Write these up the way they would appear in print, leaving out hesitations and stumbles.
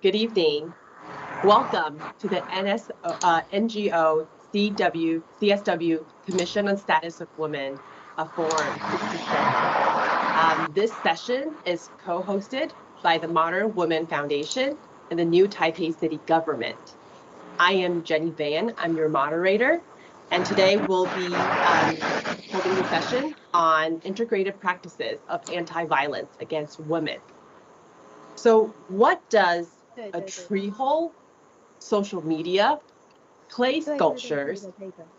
Good evening. Welcome to the NGO CSW Commission on Status of Women, Forum 67. This session is co-hosted by the Modern Women Foundation and the new Taipei City Government. I am Jenny Van, I'm your moderator, and today we'll be holding the session on integrated practices of anti-violence against women. So what does a tree hole, social media, clay sculptures,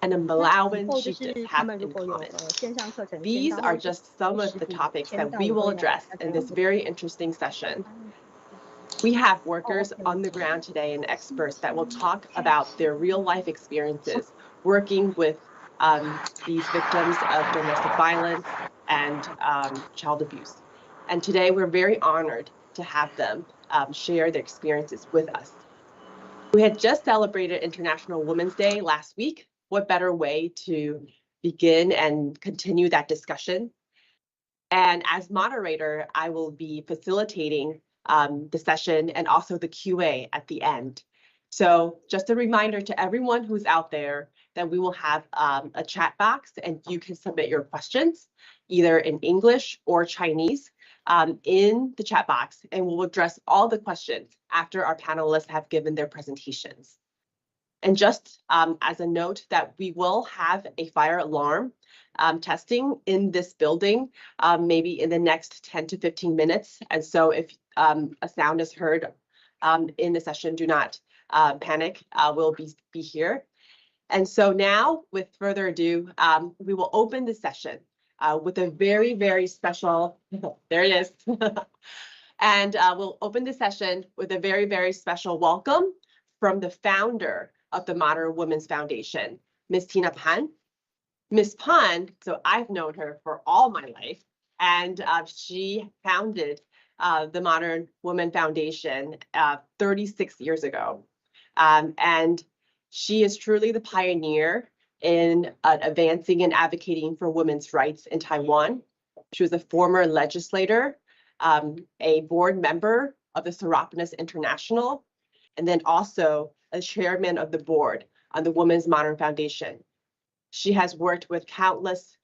and a Malawian chiefess have in common? These are just some of the topics that we will address in this very interesting session. We have workers on the ground today and experts that will talk about their real-life experiences working with these victims of domestic violence and child abuse. And today we're very honored to have them share their experiences with us. We had just celebrated International Women's Day last week. What better way to begin and continue that discussion? And as moderator, I will be facilitating the session and also the QA at the end. So just a reminder to everyone who's out there that we will have a chat box and you can submit your questions either in English or Chinese in the chat box, and we'll address all the questions after our panelists have given their presentations. And just as a note that we will have a fire alarm testing in this building, maybe in the next 10 to 15 minutes. And so if a sound is heard in the session, do not panic, we'll be here. And so now, with further ado, we will open the session with a very, very special, there it is. And we'll open the session with a very, very special welcome from the founder of the Modern Women's Foundation, Ms. Tina Pan. Ms. Pan, so I've known her for all my life, and she founded the Modern Women Foundation 36 years ago. And she is truly the pioneer in advancing and advocating for women's rights in Taiwan. She was a former legislator, a board member of the Serapis International, and then also a chairman of the board on the Women's Modern Foundation. She has worked with countless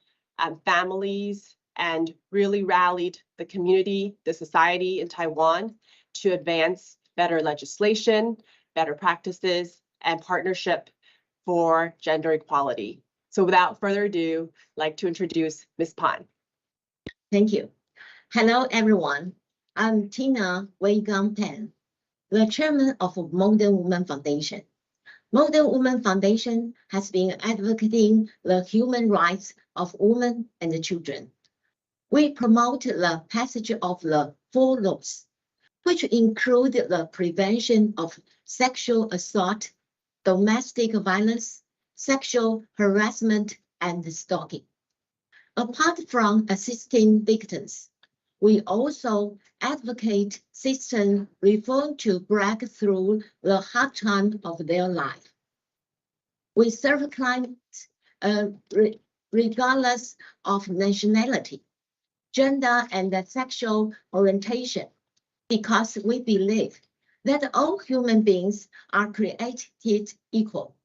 families and really rallied the community, the society in Taiwan to advance better legislation, better practices, and partnership for gender equality. So without further ado, I'd like to introduce Ms. Pan. Thank you. Hello, everyone. I'm Tina Wei-Gang Pan, the chairman of Modern Women Foundation. Modern Women Foundation has been advocating the human rights of women and children. We promote the passage of the 4 laws, which include the prevention of sexual assault, domestic violence, sexual harassment, and stalking. Apart from assisting victims, we also advocate system reform to break through the hard time of their life. We serve clients regardless of nationality, gender, and sexual orientation, because we believe that all human beings are created equal.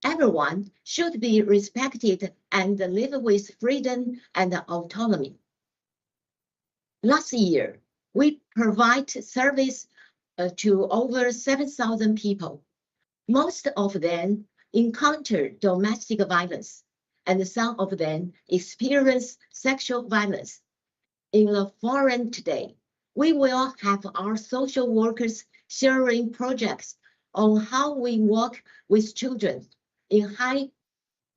Everyone should be respected and live with freedom and autonomy. Last year, we provide service to over 7,000 people. Most of them encounter domestic violence, and some of them experience sexual violence. In the forum today, we will have our social workers sharing projects on how we work with children in high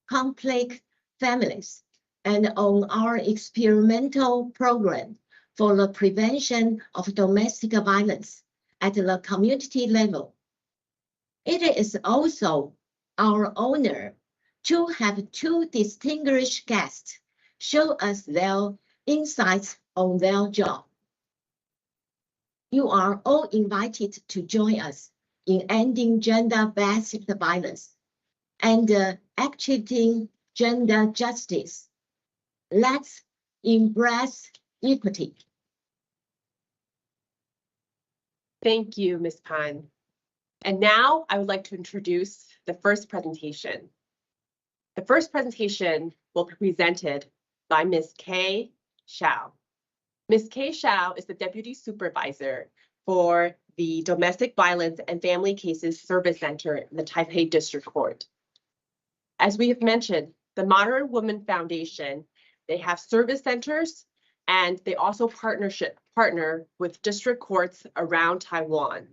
conflict families and on our experimental program for the prevention of domestic violence at the community level. It is also our honor to have 2 distinguished guests show us their insights on their job. You are all invited to join us in ending gender-based violence and achieving gender justice. Let's embrace equity. Thank you, Ms. Pan. And now I would like to introduce the first presentation. The first presentation will be presented by Ms. Kay Xiao. Ms. Kay Xiao is the Deputy Supervisor for the Domestic Violence and Family Cases Service Center in the Taipei District Court. As we have mentioned, the Modern Women Foundation, they have service centers and they also partner with district courts around Taiwan.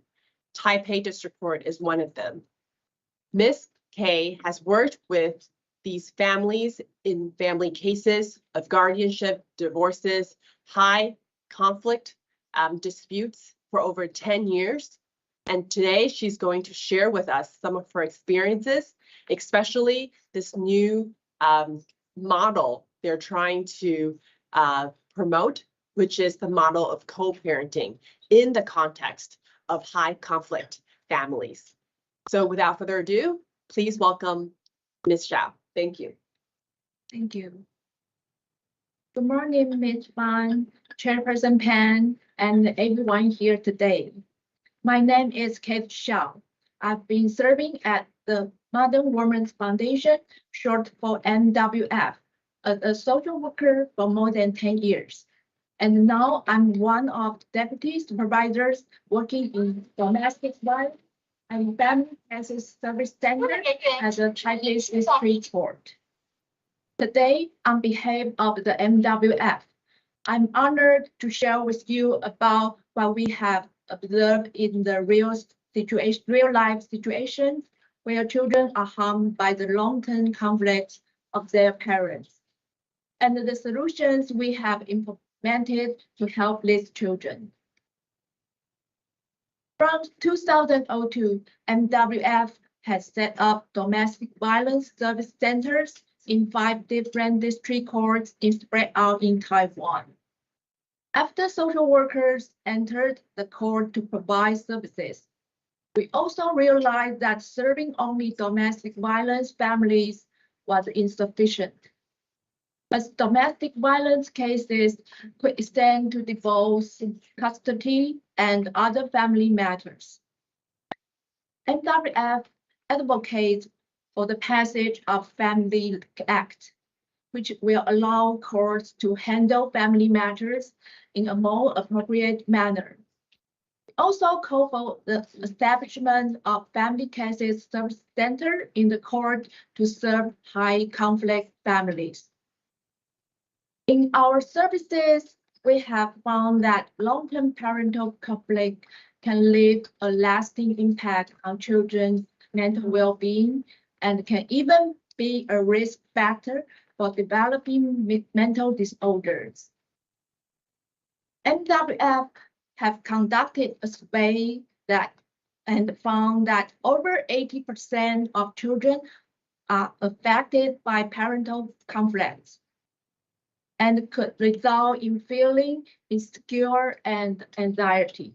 Taipei District Court is one of them. Ms. Kay has worked with these families in family cases of guardianship, divorces, high conflict disputes for over 10 years. And today she's going to share with us some of her experiences, especially this new model they're trying to promote, which is the model of co-parenting in the context of high conflict families. So without further ado, please welcome Ms. Xiao. Thank you. Thank you. Good morning, Ms. Fan, Chairperson Pan, and everyone here today. My name is Kate Xiao. I've been serving at the Modern Women's Foundation, short for MWF, as a social worker for more than 10 years. And now I'm one of the deputy supervisors working in domestic violence and family cases service center at the Taipei District Court. Today, on behalf of the MWF, I'm honored to share with you about what we have observed in the real life situations where children are harmed by the long-term conflicts of their parents, and the solutions we have implemented to help these children. From 2002, MWF has set up domestic violence service centers in 5 different district courts spread out in Taiwan. After social workers entered the court to provide services, we also realized that serving only domestic violence families was insufficient, as domestic violence cases could extend to divorce, custody, and other family matters. MWF advocates for the passage of Family Act, which will allow courts to handle family matters in a more appropriate manner. We also call for the establishment of family cases service center in the court to serve high conflict families. In our services, we have found that long-term parental conflict can leave a lasting impact on children's mental well-being and can even be a risk factor for developing mental disorders. MWF have conducted a survey and found that over 80% of children are affected by parental conflicts and could result in feeling insecure and anxiety.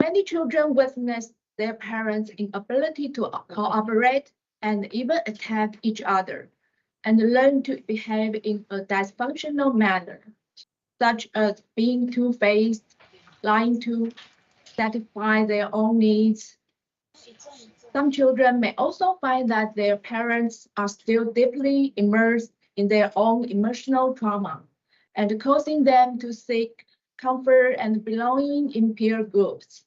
Many children witness their parents' inability to cooperate and even attack each other, and learn to behave in a dysfunctional manner, such as being two-faced, lying to satisfy their own needs. Some children may also find that their parents are still deeply immersed in their own emotional trauma and causing them to seek comfort and belonging in peer groups,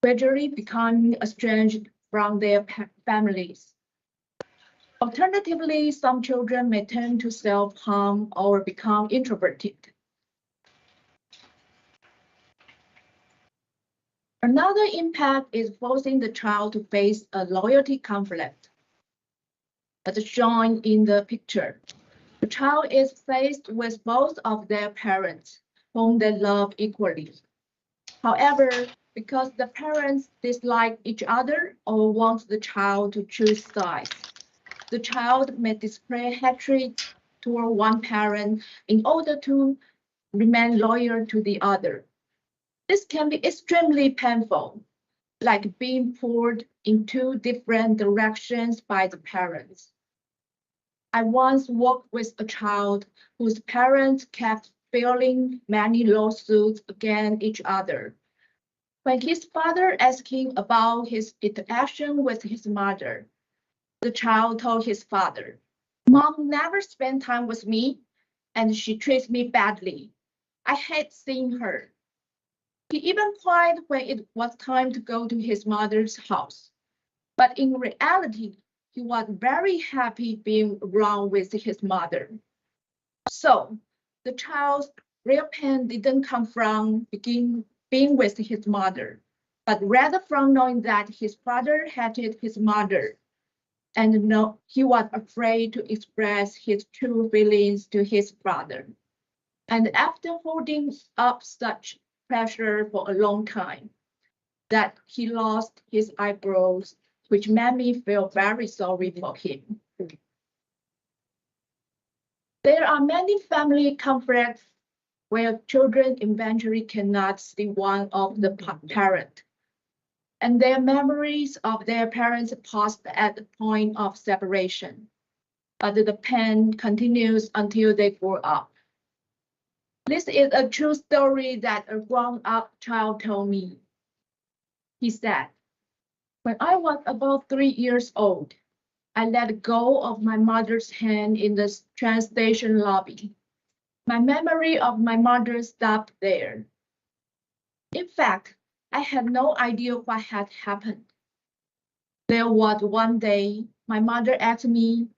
gradually becoming estranged from their families. Alternatively, some children may turn to self-harm or become introverted. Another impact is forcing the child to face a loyalty conflict. As shown in the picture, the child is faced with both of their parents, whom they love equally. However, because the parents dislike each other or want the child to choose sides, the child may display hatred toward one parent in order to remain loyal to the other. This can be extremely painful, like being pulled in 2 different directions by the parents. I once worked with a child whose parents kept filing many lawsuits against each other. When his father asked him about his interaction with his mother, the child told his father, "Mom never spent time with me, and she treats me badly. I hate seeing her." He even cried when it was time to go to his mother's house. But in reality, he was very happy being around with his mother. So the child's real pain didn't come from being with his mother, but rather from knowing that his father hated his mother, and he was afraid to express his true feelings to his brother. And after holding up such pressure for a long time, that he lost his eyebrows, which made me feel very sorry for him. There are many family conflicts where children eventually cannot see one of the parent, and their memories of their parents paused at the point of separation, but the pain continues until they grow up. This is a true story that a grown-up child told me. He said, "When I was about 3 years old, I let go of my mother's hand in the train station lobby. My memory of my mother stopped there. In fact, I had no idea what had happened. There was one day, my mother asked me,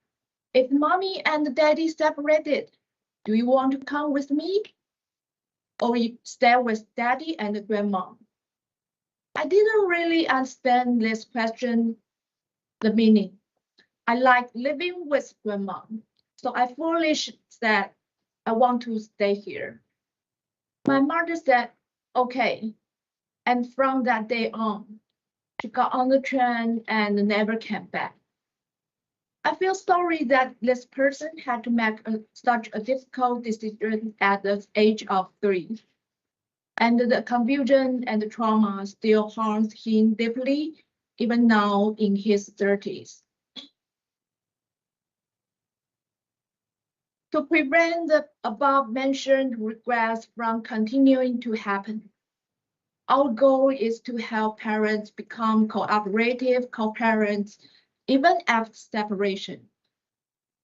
'If mommy and daddy separated, do you want to come with me? Or stay with daddy and grandma?' I didn't really understand this question, the meaning. I like living with grandma, so I foolishly said, 'I want to stay here.' My mother said, 'Okay.' And from that day on, she got on the train and never came back. I feel sorry that this person had to make such a difficult decision at the age of 3. And the confusion and the trauma still haunts him deeply, even now in his 30s. To prevent the above-mentioned regrets from continuing to happen, our goal is to help parents become cooperative co-parents even after separation,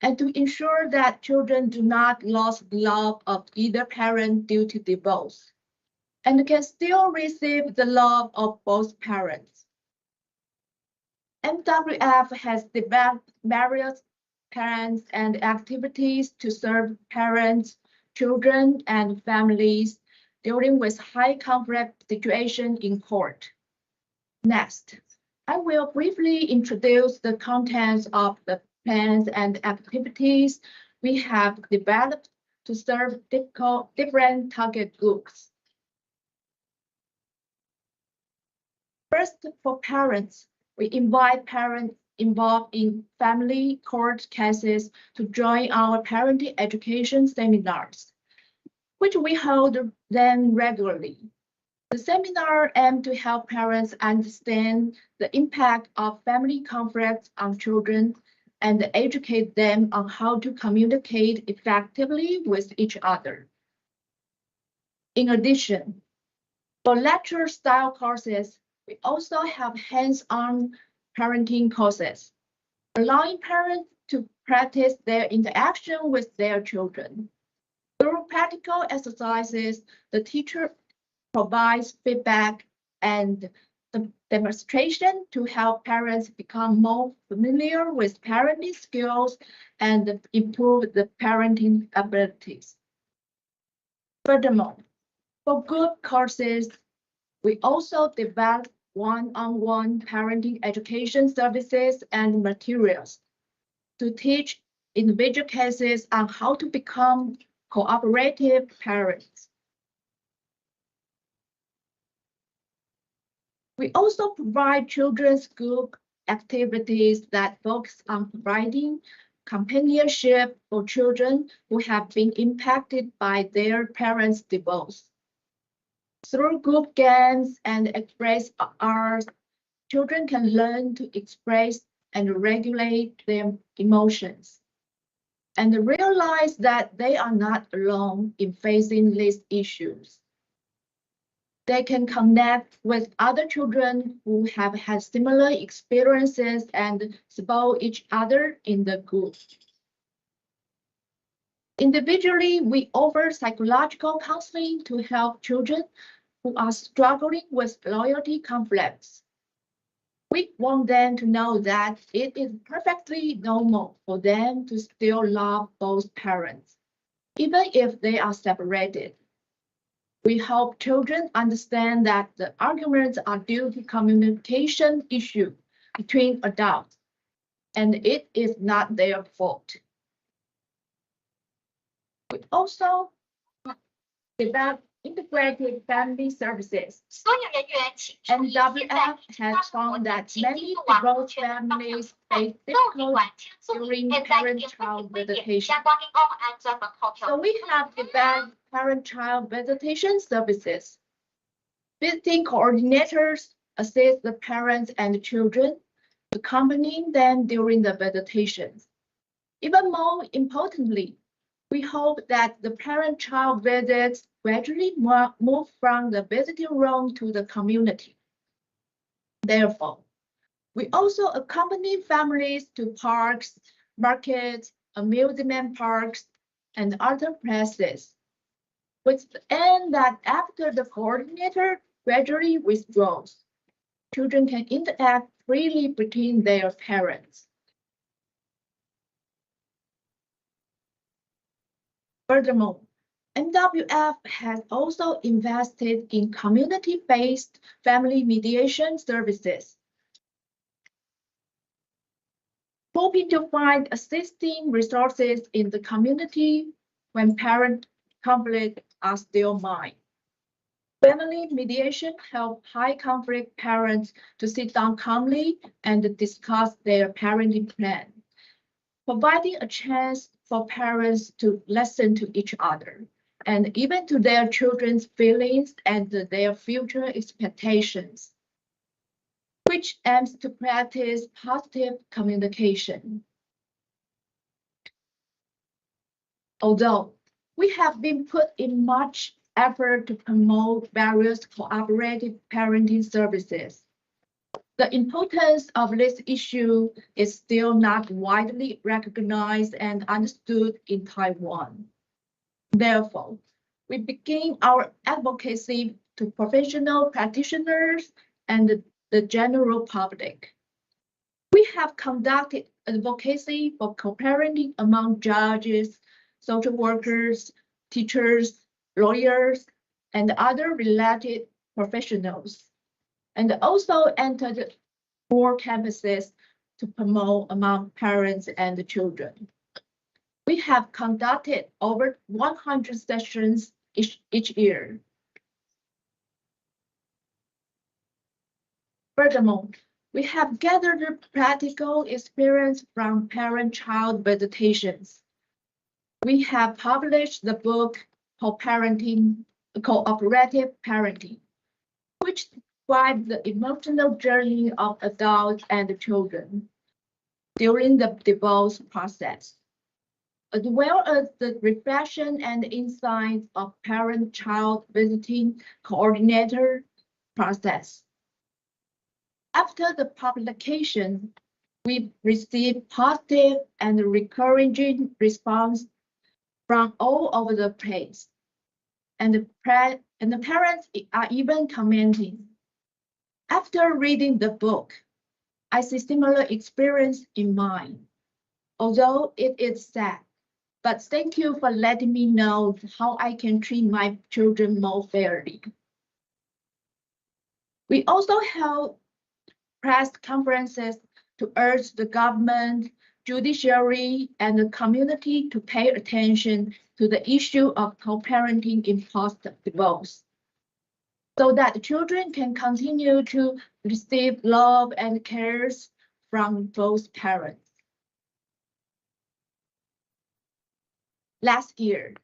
and to ensure that children do not lose the love of either parent due to divorce, and can still receive the love of both parents. MWF has developed various plans and activities to serve parents, children, and families dealing with high conflict situations in court. Next, I will briefly introduce the contents of the plans and activities we have developed to serve different target groups. First, for parents, we invite parents involved in family court cases to join our parenting education seminars, which we hold them regularly. The seminar aims to help parents understand the impact of family conflicts on children and educate them on how to communicate effectively with each other. In addition, for lecture-style courses, we also have hands-on parenting courses, allowing parents to practice their interaction with their children. Through practical exercises, the teacher provides feedback and the demonstration to help parents become more familiar with parenting skills and improve the parenting abilities. Furthermore, for group courses, we also develop one-on-one parenting education services and materials to teach individual cases on how to become cooperative parents. We also provide children's group activities that focus on providing companionship for children who have been impacted by their parents' divorce. Through group games and express arts, children can learn to express and regulate their emotions. and realize that they are not alone in facing these issues. They can connect with other children who have had similar experiences and support each other in the group. Individually, we offer psychological counseling to help children who are struggling with loyalty conflicts. We want them to know that it is perfectly normal for them to still love both parents, even if they are separated. We hope children understand that the arguments are due to communication issues between adults, and it is not their fault. We also develop integrated family services. NWF has found that many divorced families face difficulties during parent-child visitation. So we have developed parent-child visitation services. Visiting coordinators assist the parents and children, accompanying them during the visitations. Even more importantly, we hope that the parent-child visits gradually move from the visiting room to the community. Therefore, we also accompany families to parks, markets, amusement parks, and other places, with the aim that after the coordinator gradually withdraws, children can interact freely between their parents. Furthermore, NWF has also invested in community-based family mediation services, hoping to find assisting resources in the community when parent conflicts are still minor. Family mediation helps high-conflict parents to sit down calmly and discuss their parenting plan, providing a chance for parents to listen to each other and even to their children's feelings and their future expectations, which aims to practice positive communication. Although we have been put in much effort to promote various cooperative parenting services, the importance of this issue is still not widely recognized and understood in Taiwan. Therefore, we begin our advocacy to professional practitioners and the general public. We have conducted advocacy for co-parenting among judges, social workers, teachers, lawyers, and other related professionals, and also entered 4 campuses to promote among parents and children. We have conducted over 100 sessions each year. Furthermore, we have gathered practical experience from parent-child visitations. We have published the book Cooperative Parenting, which describes the emotional journey of adults and children during the divorce process, as well as the reflection and insights of parent-child visiting coordinator process. After the publication, we received positive and encouraging response from all over the place, and the parents are even commenting. After reading the book, I see similar experience in mine. Although it is sad, but thank you for letting me know how I can treat my children more fairly. We also held press conferences to urge the government, judiciary, and the community to pay attention to the issue of co-parenting in post-divorce, so that children can continue to receive love and cares from both parents. Last year,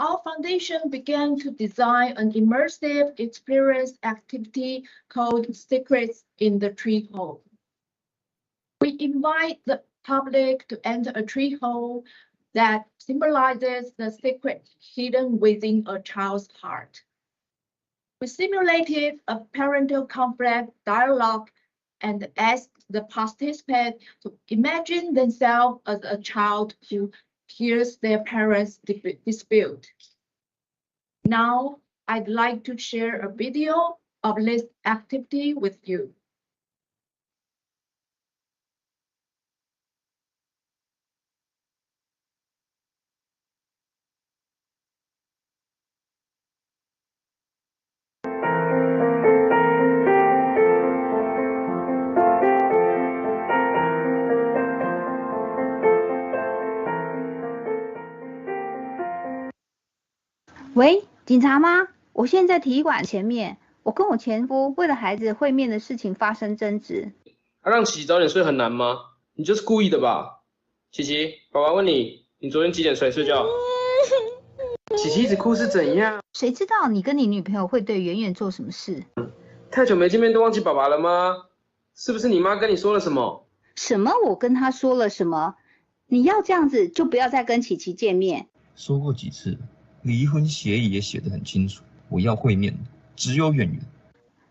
our foundation began to design an immersive experience activity called Secrets in the Tree Hole. We invite the public to enter a tree hole that symbolizes the secret hidden within a child's heart. We simulated a parental conflict dialogue and asked the participants to imagine themselves as a child who hears their parents' dispute. Now, I'd like to share a video of this activity with you.喂，警察吗？我现在体育馆前面，我跟我前夫为了孩子会面的事情发生争执。让琪琪早点睡很难吗？你就是故意的吧？琪琪，爸爸问你，你昨天几点睡觉？琪琪一直哭是怎样？谁知道你跟你女朋友会对圆圆做什么事？太久没见面都忘记爸爸了吗？是不是你妈跟你说了什么？什么？我跟她说了什么？你要这样子，就不要再跟琪琪见面。说过几次了，离婚协议也写得很清楚，我要会面的只有圆圆。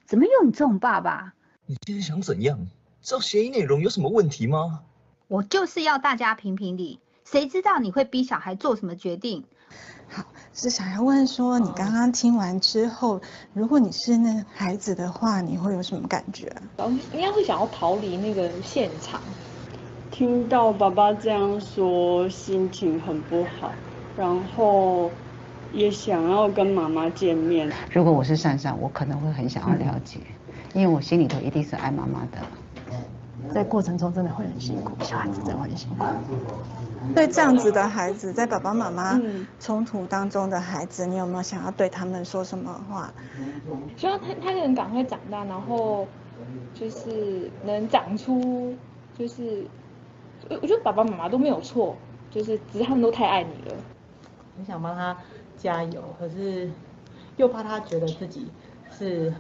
怎么有你这种爸爸？你今天想怎样？照协议内容有什么问题吗？我就是要大家评评理，谁知道你会逼小孩做什么决定？好，是想要问说，你刚刚听完之后，如果你是那孩子的话，你会有什么感觉？应该会想要逃离那个现场。听到爸爸这样说，心情很不好，然后也想要跟妈妈见面。如果我是善善，我可能会很想要了解，因为我心里头一定是爱妈妈的。在过程中真的会很辛苦，小孩子真的会很辛苦。对这样子的孩子，在爸爸妈妈冲突当中的孩子，你有没有想要对他们说什么话？希望他能赶快长大，然后就是能长出，就是我觉得爸爸妈妈都没有错，就是只是他们都太爱你了。很想帮他加油，可是又怕他觉得自己是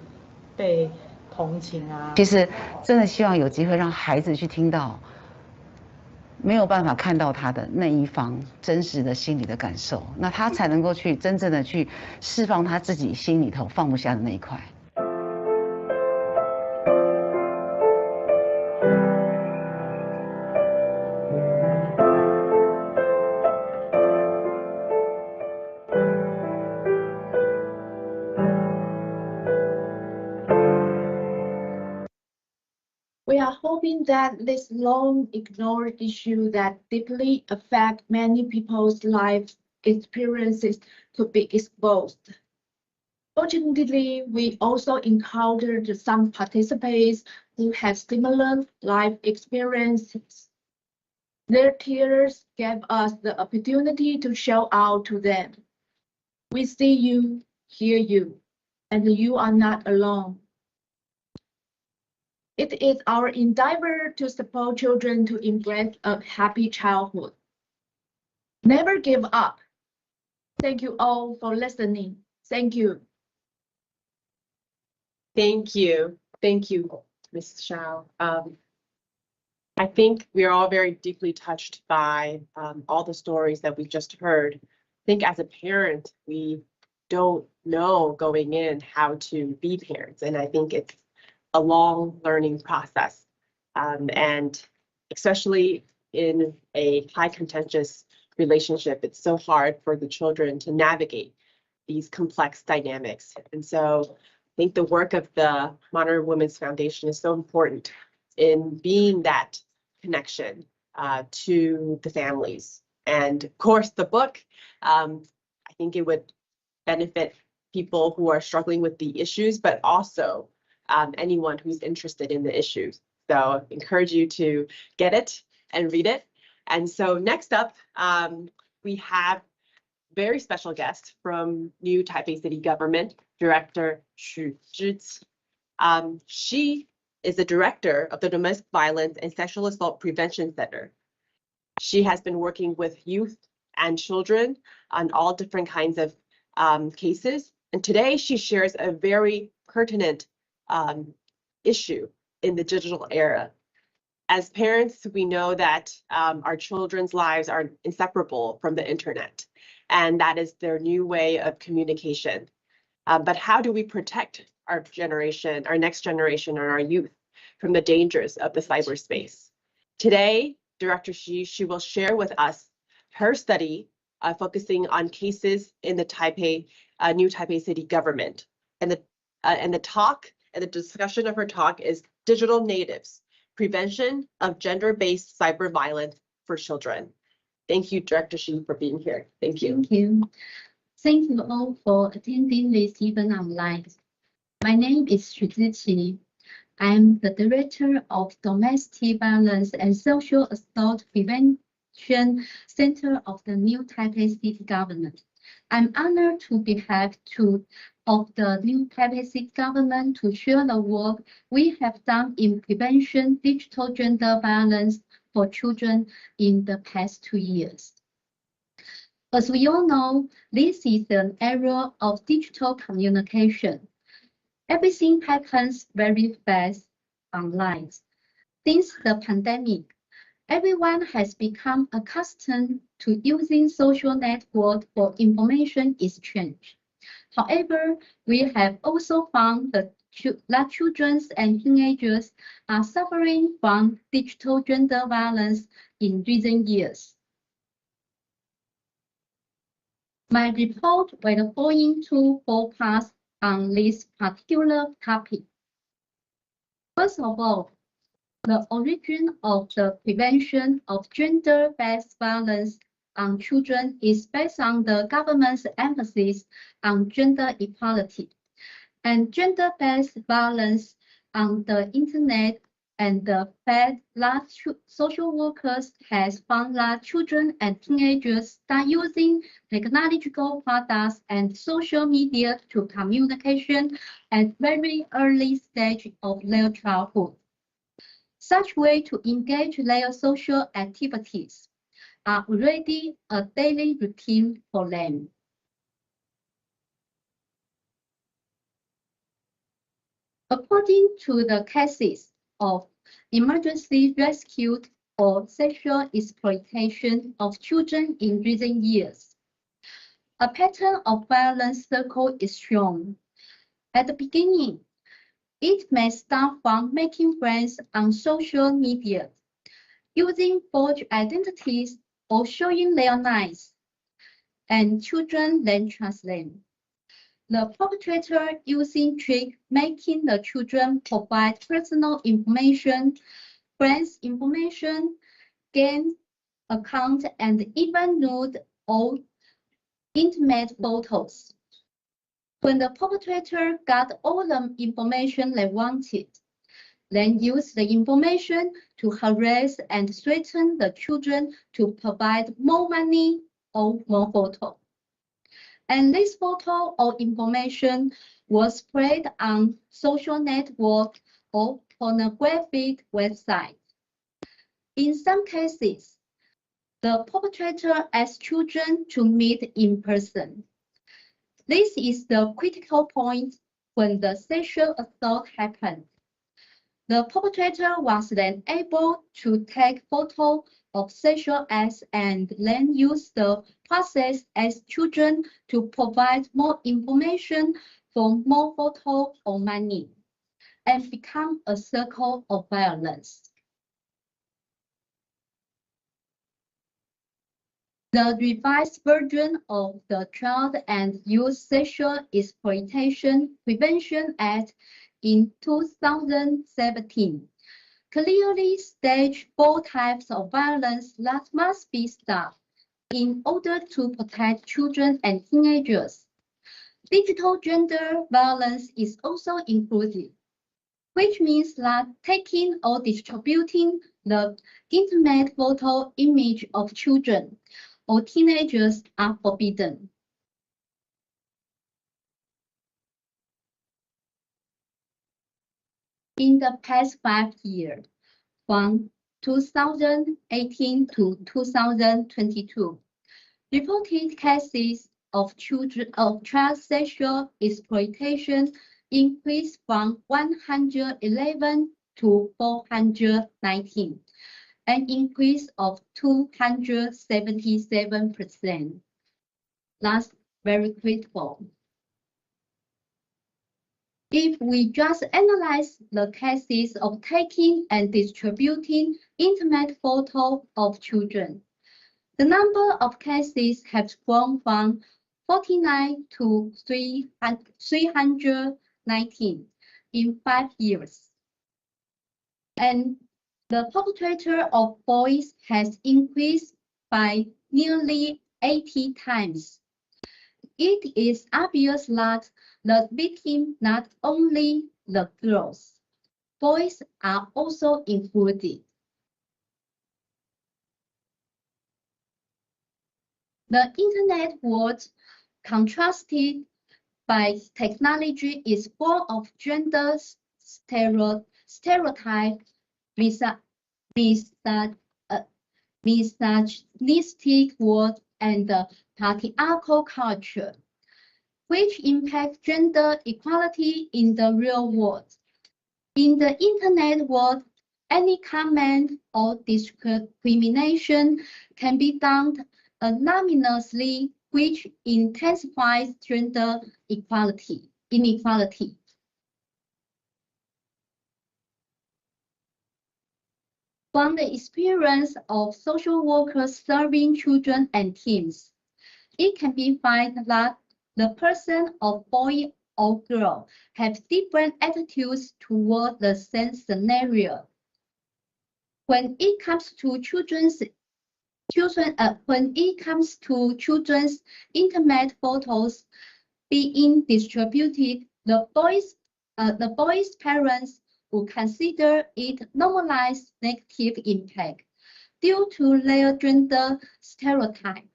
被同情啊。其实真的希望有机会让孩子去听到，没有办法看到他的那一方真实的心理的感受，那他才能够去真正的去释放他自己心里头放不下的那一块。We are hoping that this long ignored issue that deeply affect many people's life experiences could be exposed. Fortunately, we also encountered some participants who had similar life experiences. Their tears gave us the opportunity to shout out to them. We see you, hear you, and you are not alone. It is our endeavor to support children to embrace a happy childhood. Never give up. Thank you all for listening. Thank you. Thank you. Thank you, Ms. Shao. I think we are all very deeply touched by all the stories that we just heard. I think as a parent, we don't know going in how to be parents. And I think it's a long learning process. And especially in a high contentious relationship, it's so hard for the children to navigate these complex dynamics. And so I think the work of the Modern Women's Foundation is so important in being that connection to the families. And of course, the book, I think it would benefit people who are struggling with the issues, but also anyone who's interested in the issues. So I encourage you to get it and read it. And so next up, we have very special guest from new Taipei City Government, Director Xu Zhiqi. She is the director of the Domestic Violence and Sexual Assault Prevention Center. She has been working with youth and children on all different kinds of cases. And today she shares a very pertinent issue in the digital era. As parents, we know that our children's lives are inseparable from the internet, and that is their new way of communication. But how do we protect our generation, our next generation, or our youth from the dangers of the cyberspace? Today, Director she will share with us her study focusing on cases in the new Taipei City Government. And the discussion of her talk is Digital Natives, Prevention of Gender-Based Cyber Violence for Children. Thank you, Director Shi, for being here. Thank you. Thank you. Thank you all for attending this event online. My name is Qi. I'm the Director of Domestic Violence and Social Assault Prevention Center of the new Taipei City Government. I'm honored to be behalf of the new Taipei City Government to share the work we have done in prevention digital gender violence for children in the past 2 years. As we all know, this is an era of digital communication. Everything happens very fast online. Since the pandemic, everyone has become accustomed to using social networks for information exchange. However, we have also found that children and teenagers are suffering from digital gender violence in recent years. My report will go into 4 parts on this particular topic. First of all, the origin of the prevention of gender-based violence on children is based on the government's emphasis on gender equality and gender-based violence on the internet, and the fact that social workers has found that children and teenagers start using technological products and social media to communication at very early stage of their childhood. Such way to engage their social activities are already a daily routine for them. According to the cases of emergency rescued or sexual exploitation of children in recent years, a pattern of violence circle is shown. At the beginning, it may start from making friends on social media, using forged identities or showing their names, and children then trust them. The perpetrator using trick making the children provide personal information, friends information, game account, and even nude or intimate photos. When the perpetrator got all the information they wanted, then use the information to harass and threaten the children to provide more money or more photos. And this photo or information was spread on social network or pornographic website. In some cases, the perpetrator asked children to meet in person. This is the critical point when the sexual assault happened. The perpetrator was then able to take photos of sexual acts and then use the process as children to provide more information for more photos or money, and become a circle of violence. The revised version of the Child and Youth Sexual Exploitation Prevention Act in 2017 clearly states 4 types of violence that must be stopped in order to protect children and teenagers. Digital gender violence is also included, which means that taking or distributing the intimate photo image of children or teenagers are forbidden. In the past 5 years, from 2018 to 2022, reported cases of child sexual exploitation increased from 111 to 419, an increase of 277%. That's very critical. If we just analyze the cases of taking and distributing intimate photos of children, the number of cases has grown from 49 to 319 in 5 years. And the perpetrator of boys has increased by nearly 80 times. It is obvious that the victim not only the girls, boys are also included. The internet world, contrasted by technology, is full of gender stereotype, misogynistic word, and patriarchal culture, which impact gender equality in the real world. In the internet world, any comment or discrimination can be done anonymously, which intensifies gender inequality. From the experience of social workers serving children and teens, it can be found that the person of boy or girl have different attitudes toward the same scenario. When it comes to children's intimate photos being distributed, the boy's parents would consider it normalized negative impact due to their gender stereotype,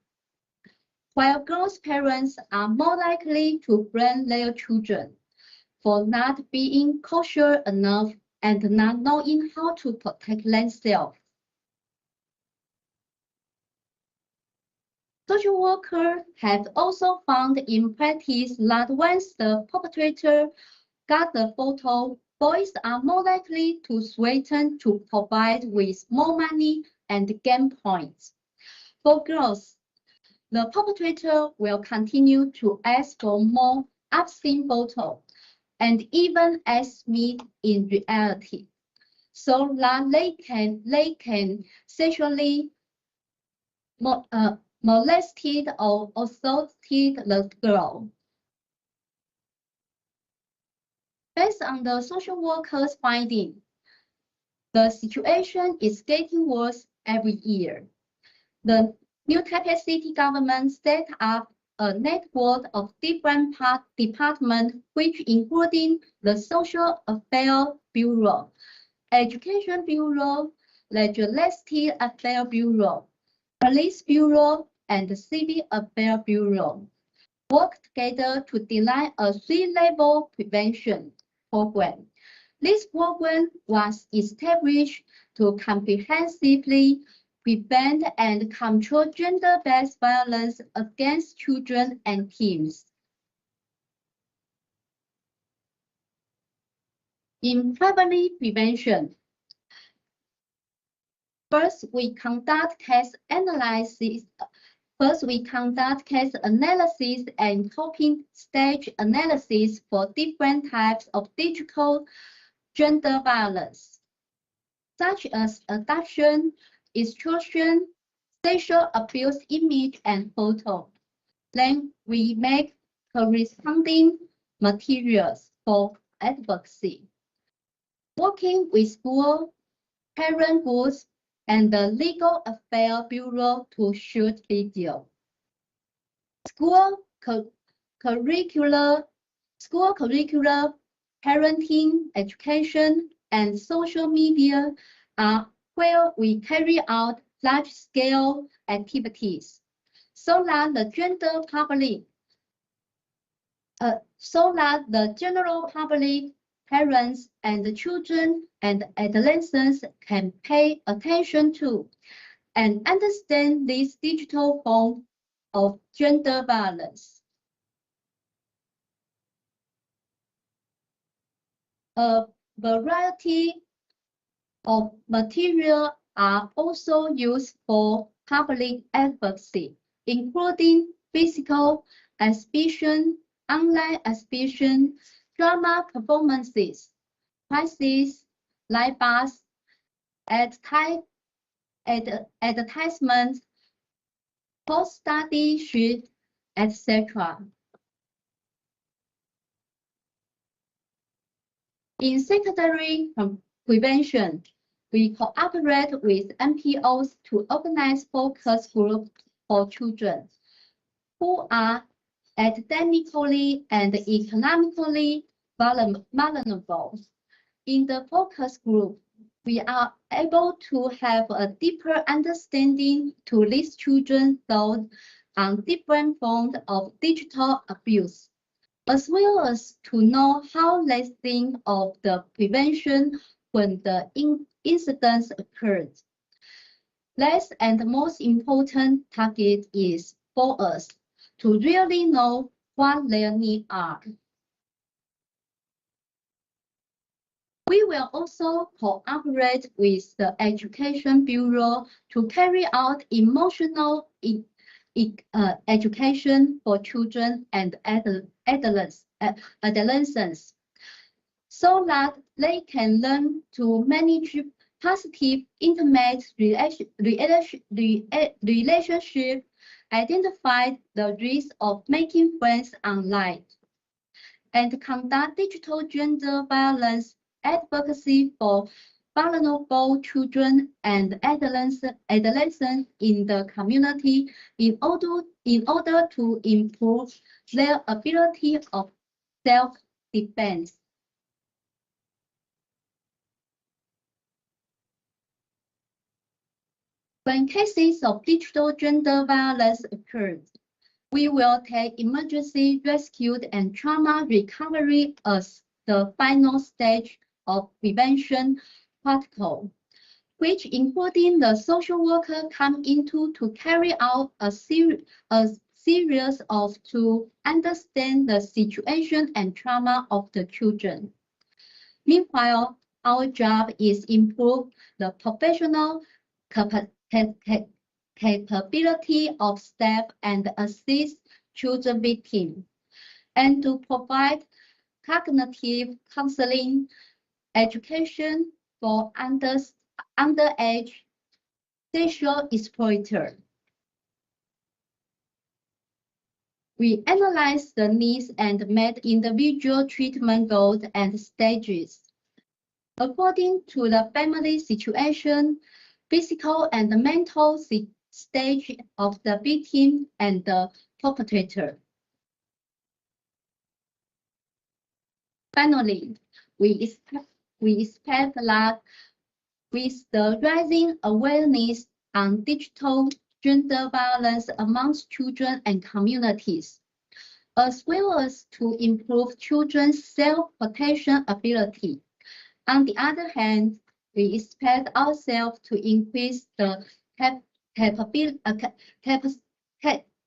while girls' parents are more likely to blame their children for not being cautious enough and not knowing how to protect themselves. Social workers have also found in practice that once the perpetrator got the photo, boys are more likely to threaten to provide with more money and gain points. For girls, the perpetrator will continue to ask for more obscene photos and even ask me in reality, so that they can sexually molested or assaulted the girl. Based on the social workers' finding, the situation is getting worse every year. The new Taipei City Government set up a network of different departments, which including the Social Affairs Bureau, Education Bureau, Legislative Affairs Bureau, Police Bureau, and the Civil Affairs Bureau, work together to design a 3-level prevention program. This program was established to comprehensively prevent and control gender-based violence against children and teens. In primary prevention, first we conduct case analysis and coping stage analysis for different types of digital gender violence, such as abduction, extortion, sexual abuse image and photo. Then we make corresponding materials for advocacy. Working with school, parent groups, and the Legal Affairs Bureau to shoot video. School curricular, parenting, education, and social media are where we carry out large-scale activities, so that the general public, parents and the children and adolescents can pay attention to and understand this digital form of gender violence. A variety of material are also used for public advocacy, including physical exhibition, online exhibition, drama performances, pieces, live bars, advertisements, post-study sheet, etc. In secondary prevention, we cooperate with NPOs to organize focus groups for children who are academically and economically vulnerable. In the focus group, we are able to have a deeper understanding to these children's thoughts on different forms of digital abuse, as well as to know how they think of the prevention when the incidents occurred. Last and most important target is for us to really know what their needs are. We will also cooperate with the Education Bureau to carry out emotional education for children and adolescents, so that they can learn to manage positive intimate relationship, identify the risk of making friends online, and conduct digital gender violence advocacy for vulnerable children and adolescents in the community in order to improve their ability of self-defense. When cases of digital gender violence occur, we will take emergency rescue and trauma recovery as the final stage of prevention protocol, which including the social worker come into to carry out a series of to understand the situation and trauma of the children. Meanwhile, our job is improve the professional capability of staff and assist children victims, and to provide cognitive counseling, education for underage sexual exploiter. We analyze the needs and made individual treatment goals and stages. According to the family situation, physical and mental stage of the victim and the perpetrator. Finally, we expect that with the rising awareness on digital gender violence amongst children and communities, as well as to improve children's self-protection ability. On the other hand, we expect ourselves to increase the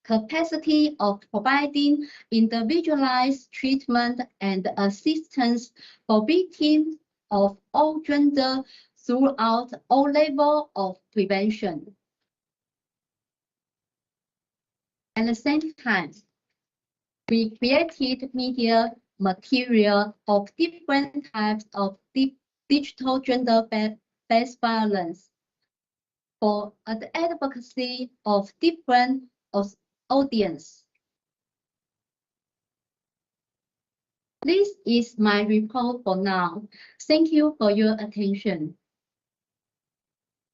capacity of providing individualized treatment and assistance for victims of all gender throughout all levels of prevention. At the same time, we created media material of different types of digital gender-based violence for the advocacy of different audience. This is my report for now. Thank you for your attention.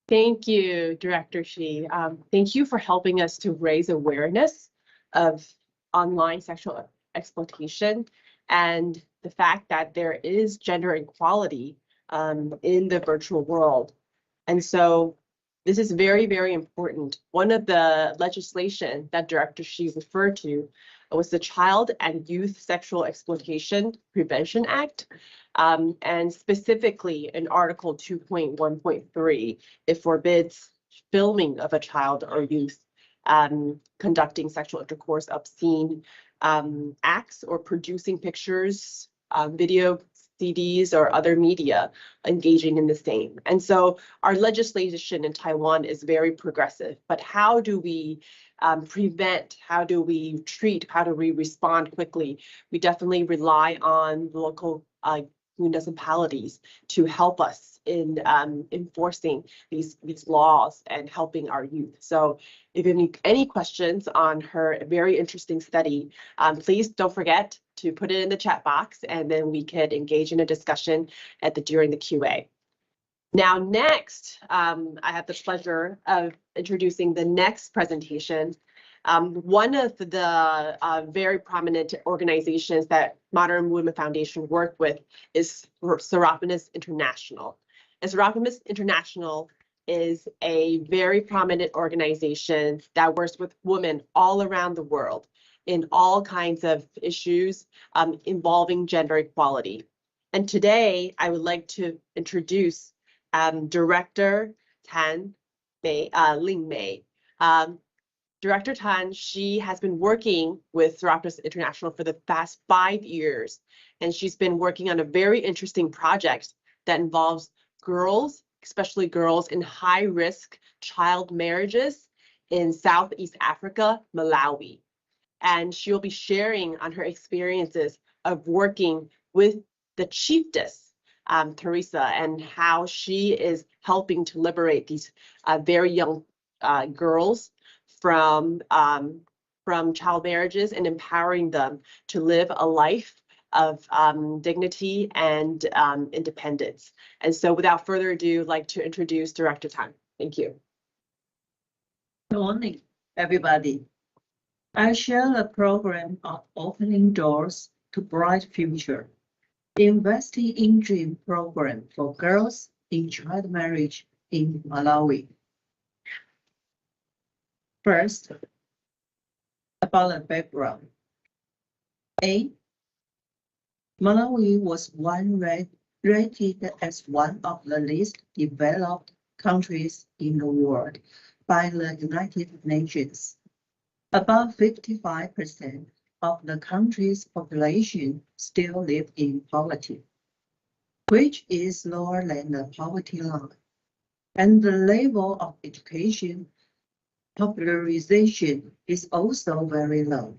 Thank you, Director Shi. Thank you for helping us to raise awareness of online sexual exploitation and the fact that there is gender equality in the virtual world. And so this is very, very important. One of the legislation that Director Shi referred to was the Child and Youth Sexual Exploitation Prevention Act. And specifically in Article 2.1.3, it forbids filming of a child or youth conducting sexual intercourse, obscene acts, or producing pictures, video CDs or other media engaging in the same. And so our legislation in Taiwan is very progressive, but how do we prevent, how do we treat, how do we respond quickly? We definitely rely on local municipalities to help us in enforcing these laws and helping our youth. So if you have any questions on her very interesting study, please don't forget to put it in the chat box, and then we could engage in a discussion during the QA. Now, next, I have the pleasure of introducing the next presentation. One of the very prominent organizations that Modern Women Foundation work with is Serapis International. And Serapis International is a very prominent organization that works with women all around the world in all kinds of issues involving gender equality. And today, I would like to introduce Director Ling Mei. Director Tan, she has been working with Serapis International for the past 5 years, and she's been working on a very interesting project that involves girls, especially girls in high-risk child marriages in Southeast Africa, Malawi. And she'll be sharing on her experiences of working with the chiefess, Teresa, and how she is helping to liberate these very young girls from child marriages and empowering them to live a life of dignity and independence. And so without further ado, I'd like to introduce Director Tan. Thank you. Good morning, everybody. I share a program of opening doors to bright future, investing in dream program for girls in child marriage in Malawi. First, about the background. Malawi was rated as one of the least developed countries in the world by the United Nations. About 55% of the country's population still live in poverty, which is lower than the poverty line, and the level of education popularization is also very low.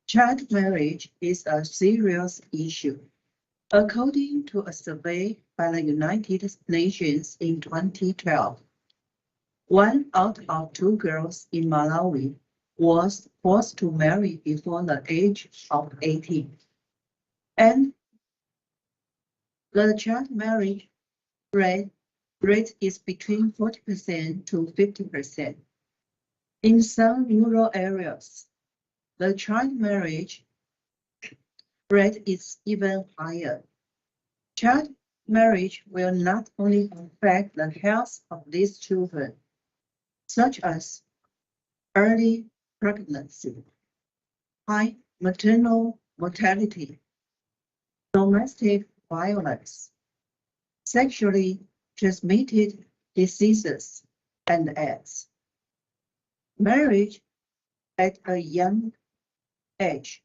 Child marriage is a serious issue. According to a survey by the United Nations in 2012, 1 out of 2 girls in Malawi was forced to marry before the age of 18. And the child marriage rate is between 40% to 50%. In some rural areas, the child marriage rate is even higher. Child marriage will not only affect the health of these children, such as early pregnancy, high maternal mortality, domestic violence, sexually transmitted diseases, and AIDS. Marriage at a young age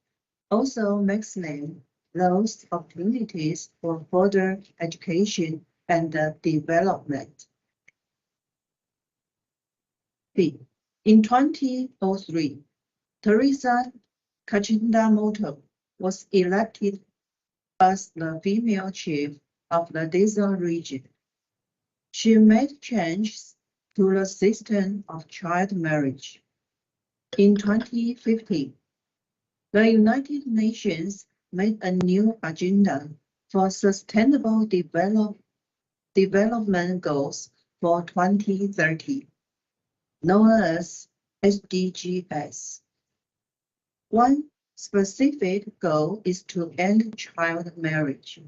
also makes them lose opportunities for further education and development. In 2003, Teresa Kachindamoto was elected as the female chief of the Desert region. She made changes to the system of child marriage. In 2015, the United Nations made a new agenda for sustainable development goals for 2030, known as SDGs. One specific goal is to end child marriage.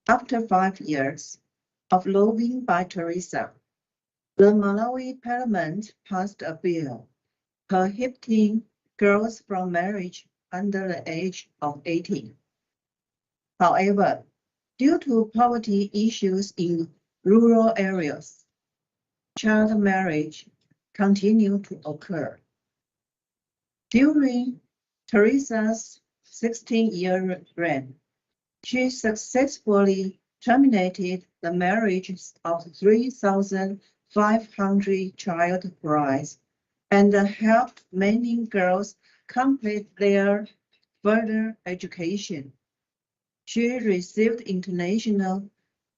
After 5 years of lobbying by Teresa, the Malawi Parliament passed a bill prohibiting girls from marriage under the age of 18. However, due to poverty issues in rural areas, child marriage continued to occur. During Teresa's 16-year reign, She successfully terminated the marriages of 3,500 child brides and helped many girls complete their further education. She received international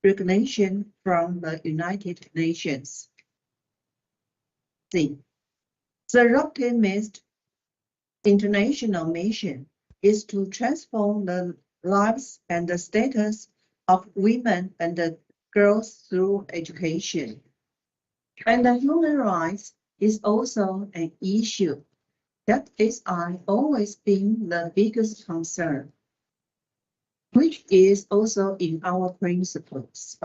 recognition from the United Nations. C. The optimist international mission is to transform the lives and the status of women and the girls through education. And the human rights is also an issue that is always been the biggest concern, which is also in our principles.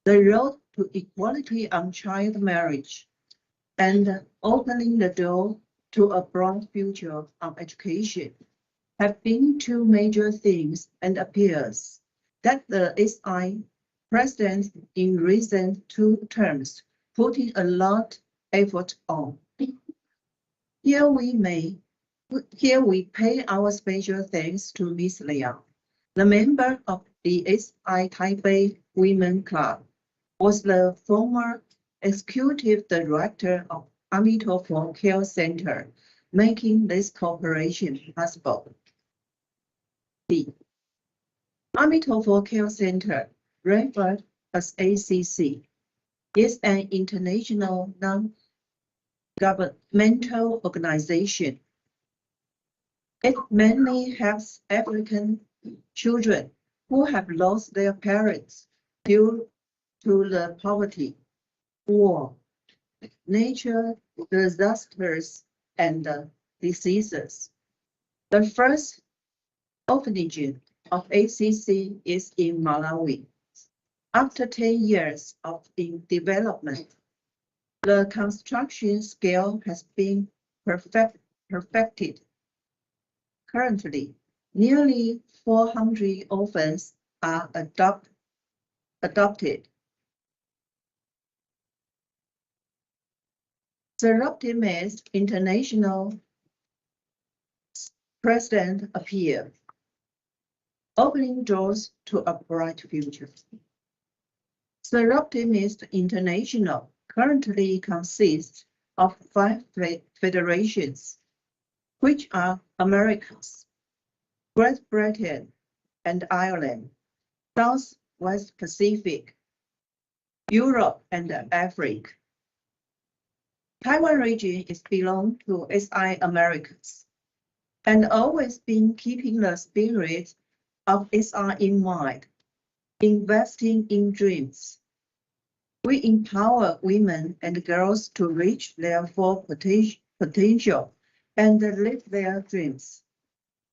The road to equality on child marriage and opening the door to a broad future on education have been two major things and appears that the SI president in recent 2 terms putting a lot effort on. Here we pay our special thanks to Ms. Liang, the member of the SI Taipei Women Club, was the former executive director of Amitofo Care Center, making this cooperation possible. D. Amitofo Care Center, referred as ACC, is an international non-governmental organization. It mainly helps African children who have lost their parents due to the poverty, war, natural disasters, and diseases. The first orphanage of ACC is in Malawi. After 10 years of development, the construction scale has been perfected. Currently, nearly 400 orphans are adopted. The optimist international president appeared, opening doors to a bright future. The Optimist International currently consists of 5 federations, which are Americas, Great Britain and Ireland, Southwest Pacific, Europe and Africa. Taiwan region is belong to SI Americas and always been keeping the spirit of SI in mind, investing in dreams. We empower women and girls to reach their full potential and live their dreams,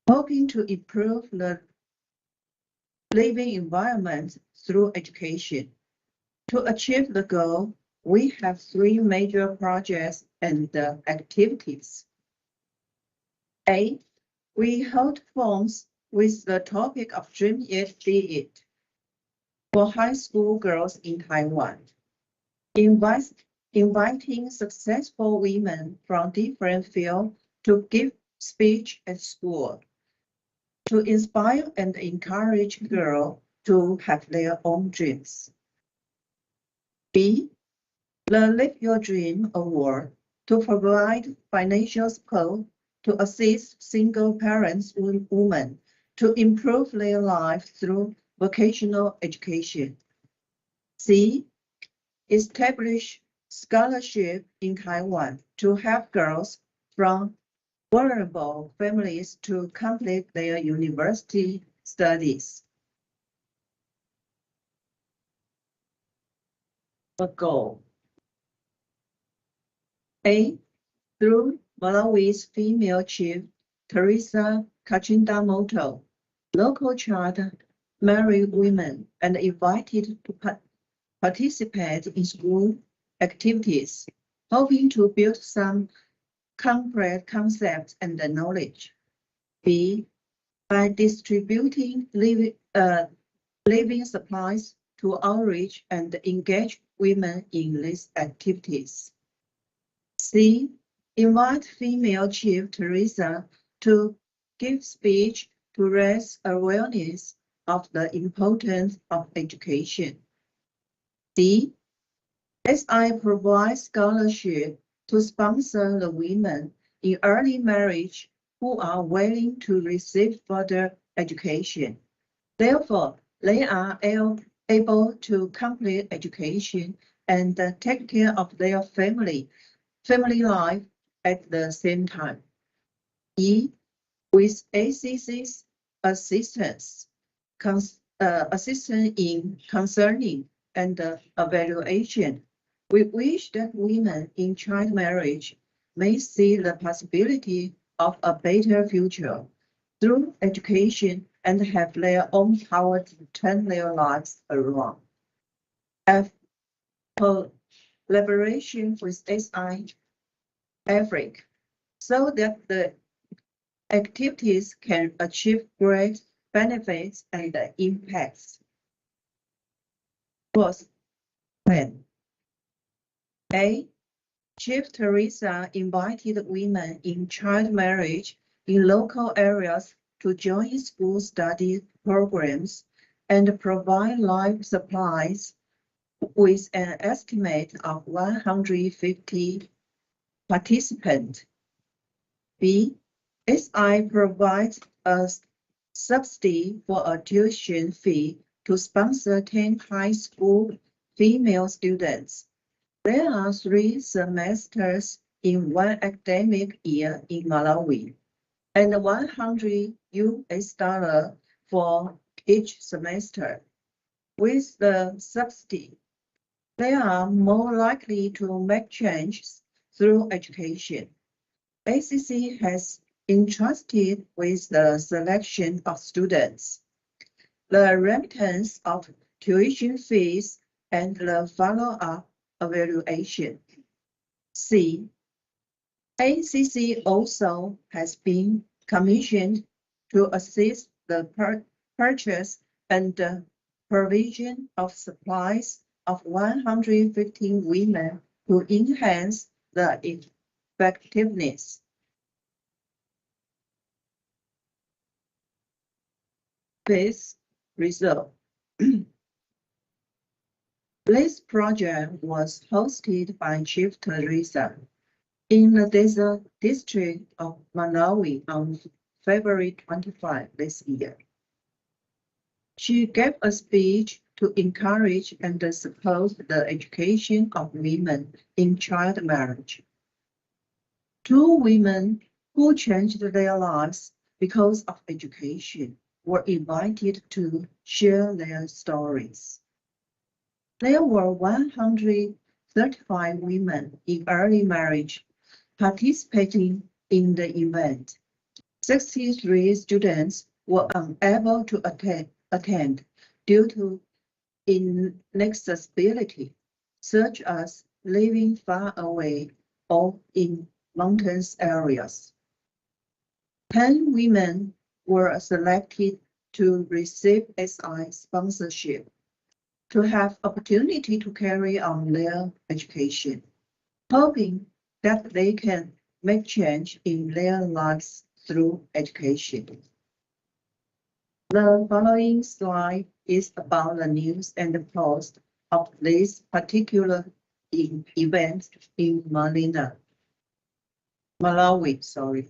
hoping to improve the living environment through education. To achieve the goal, we have 3 major projects and activities. A. We hold forums with the topic of Dream It, Be It for high school girls in Taiwan, inviting successful women from different fields to give speech at school, to inspire and encourage girls to have their own dreams. B. The Live Your Dream Award to provide financial support to assist single parents and women to improve their life through vocational education. C. Establish scholarship in Taiwan to help girls from vulnerable families to complete their university studies. A goal. A. Through Malawi's female chief, Teresa Kachindamoto, local child married women and invited to participate in school activities, hoping to build some concrete concepts and knowledge. B. By distributing living supplies to outreach and engage women in these activities. C. Invite female chief Teresa to give speech to raise awareness of the importance of education. D. SI provides scholarship to sponsor the women in early marriage who are willing to receive further education. Therefore, they are able to complete education and take care of their family life at the same time. E. With ACC's assistance in concerning and evaluation, we wish that women in child marriage may see the possibility of a better future through education and have their own power to turn their lives around. F. Collaboration with SI Africa, so that the activities can achieve great benefits and impacts. Fourth plan. A. Chief Teresa invited women in child marriage in local areas to join school study programs and provide life supplies with an estimate of 150 participants. B. SI provides a subsidy for a tuition fee to sponsor 10 high school female students. There are 3 semesters in one academic year in Malawi, and $100 for each semester. With the subsidy, they are more likely to make changes through education. ACC has entrusted with the selection of students, the remittance of tuition fees, and the follow-up evaluation. C. ACC also has been commissioned to assist the purchase and provision of supplies of 115 women to enhance the effectiveness. Fifth result. This project was hosted by Chief Teresa in the desert district of Malawi on February 25 this year. She gave a speech to encourage and support the education of women in child marriage. 2 women who changed their lives because of education were invited to share their stories. There were 135 women in early marriage participating in the event. 63 students were unable to attend due to inaccessibility, such as living far away or in mountainous areas. 10 women were selected to receive SI sponsorship to have opportunity to carry on their education, hoping that they can make change in their lives through education. The following slide is about the news and the post of this particular event in Malawi, sorry.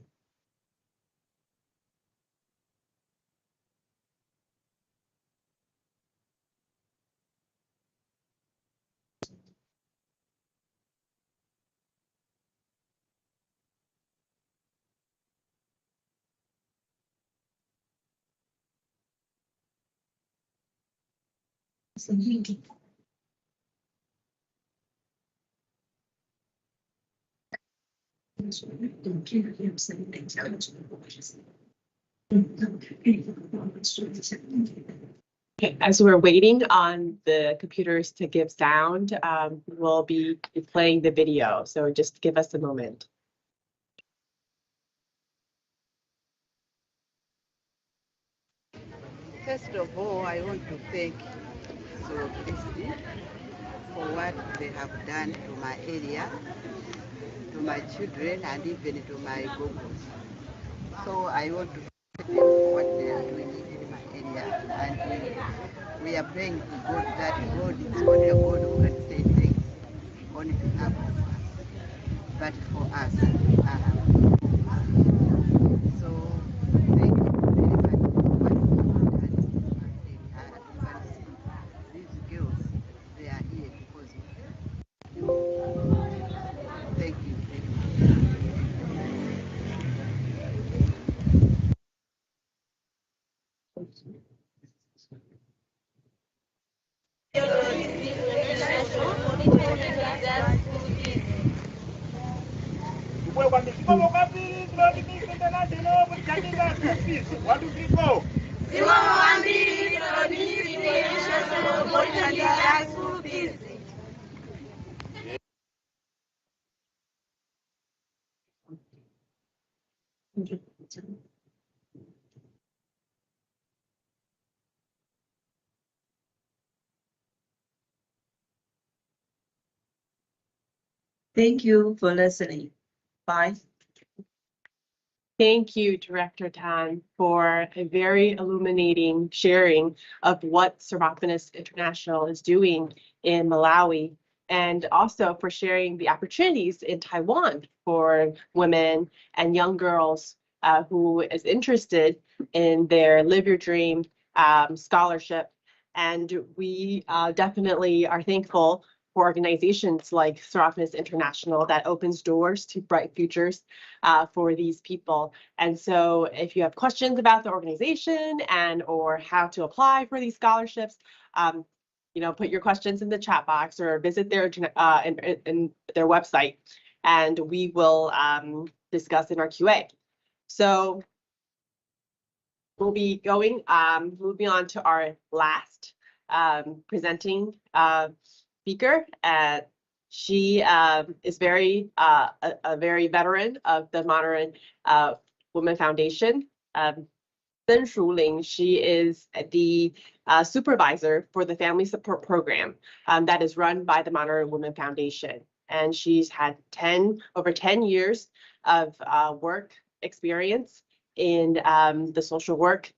Okay, as we're waiting on the computers to give sound, we'll be playing the video. So just give us a moment. First of all, I want to thank SD for what they have done to my area, to my children, and even to my gogos. So I want to thank them for what they are doing in my area. And we are praying to God that God is only a God who can say things on behalf of us, but for us. So thank you very much for what you have done. These girls, they are here because of you. Thank you very much. Thank you for listening. Bye. Thank you, Director Tan, for a very illuminating sharing of what Seraphinis International is doing in Malawi, and also for sharing the opportunities in Taiwan for women and young girls who is interested in their Live Your Dream scholarship. And we definitely are thankful for organizations like Seraphinis International that opens doors to bright futures for these people. And so if you have questions about the organization and or how to apply for these scholarships, put your questions in the chat box or visit their in their website, and we will discuss in our QA. So we'll be going moving on to our last presenting speaker. She is a very veteran of the Modern Women Foundation. Then Shuling, she is the supervisor for the Family Support Program that is run by the Modern Women Foundation. And she's had over 10 years of work experience in the social work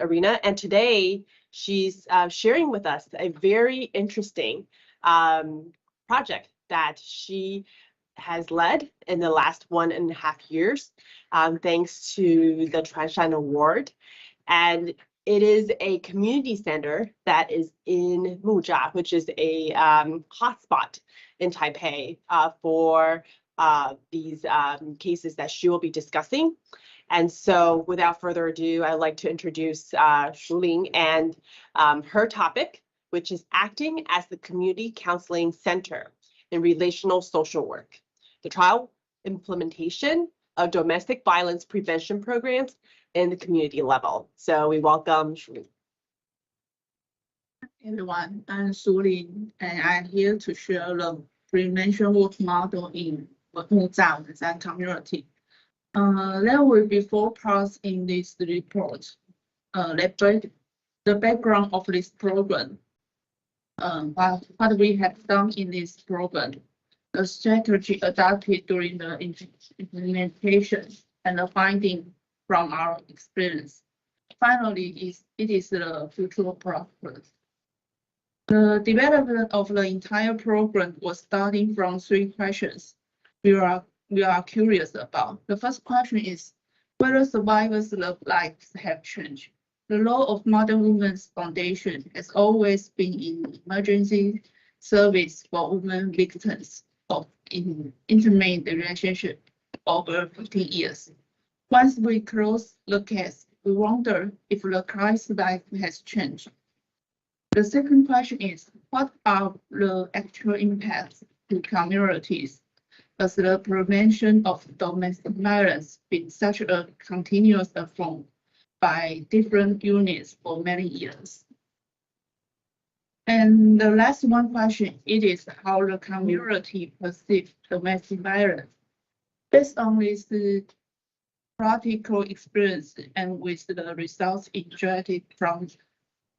arena. And today she's sharing with us a very interesting project that she has led in the last 1.5 years, thanks to the Transhan Award. And it is a community center that is in Mujia, which is a hotspot in Taipei for these cases that she will be discussing. And so without further ado, I'd like to introduce Shuling and her topic, which is acting as the community counseling center in relational social work, the trial implementation of domestic violence prevention programs in the community level. So we welcome Shuling. Everyone, I'm Shuling, and I'm here to share the prevention work model in Muzang community. There will be 4 parts in this report. The background of this program, what we have done in this program, the strategy adopted during the implementation, and the finding from our experience. Finally, it is the future progress. The development of the entire program was starting from 3 questions we are curious about. The first question is whether survivors' love lives have changed. The role of Modern Women's Foundation has always been in emergency service for women victims of intimate relationship over 15 years. Once we close the case, we wonder if the client's life has changed. The second question is, what are the actual impacts to communities as the prevention of domestic violence been such a continuous effort by different units for many years? And the last one question, it is how the community perceives domestic violence. Based on this practical experience and with the results extracted from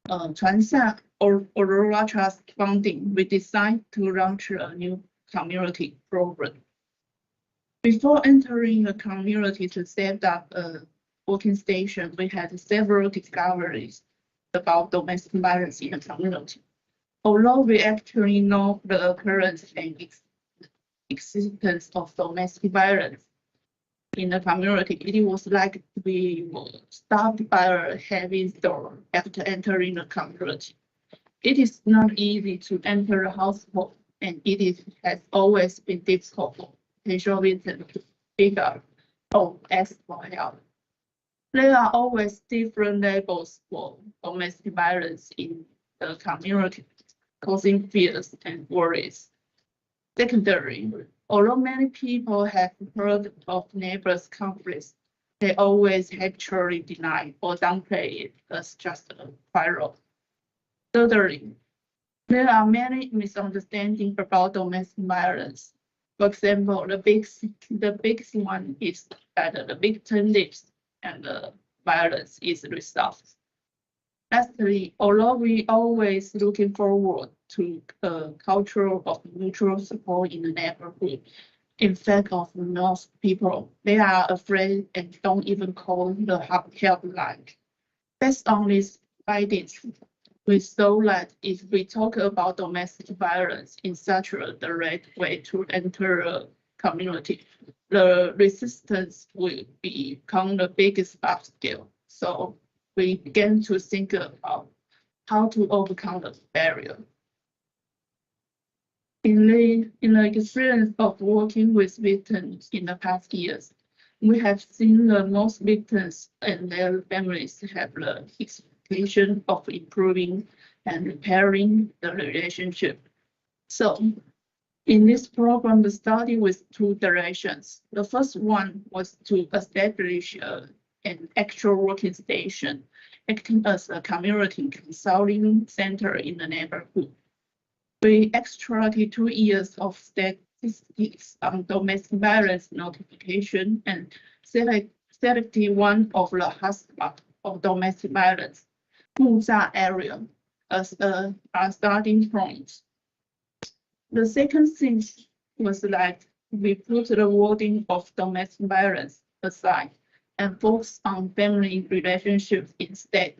Transhan or Aurora Trust funding, we decided to launch a new community program. Before entering the community to set up a working station, we had several discoveries about domestic violence in the community. Although we actually know the occurrence and existence of domestic violence in the community, it was like we were stopped by a heavy door after entering the community. It is not easy to enter the household, and has always been difficult for potential victims to speak up or ask for help. There are always different levels for domestic violence in the community, causing fears and worries. Secondary, although many people have heard of neighbors' conflicts, they always habitually deny or downplay it as just a quarrel. Thirdly, there are many misunderstandings about domestic violence. For example, the biggest one is that the victim lives and the violence is resolved. Lastly, although we always looking forward to a culture of mutual support in the neighborhood, in fact, of most people, they are afraid and don't even call the helpline. Based on these findings, we saw that if we talk about domestic violence in such a direct way to enter a community, the resistance will become the biggest obstacle. So we began to think about how to overcome the barrier. In the experience of working with victims in the past years, we have seen that most victims and their families have the expectation of improving and repairing the relationship. So in this program, the study with two directions. The first one was to establish an actual working station, acting as a community consulting center in the neighborhood. We extracted 2 years of statistics on domestic violence notification and selected one of the hotspots of domestic violence, Muzha area, as a starting point. The second thing was that we put the wording of domestic violence aside and focus on family relationships instead.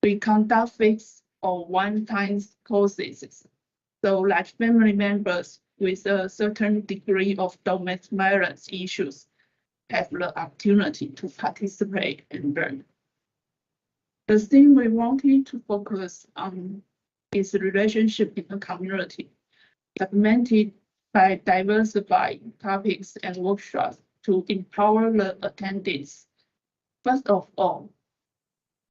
We conduct fixed or one-time courses so that family members with a certain degree of domestic violence issues have the opportunity to participate and learn. The thing we wanted to focus on is the relationship in the community, supplemented by diversified topics and workshops to empower the attendees. First of all,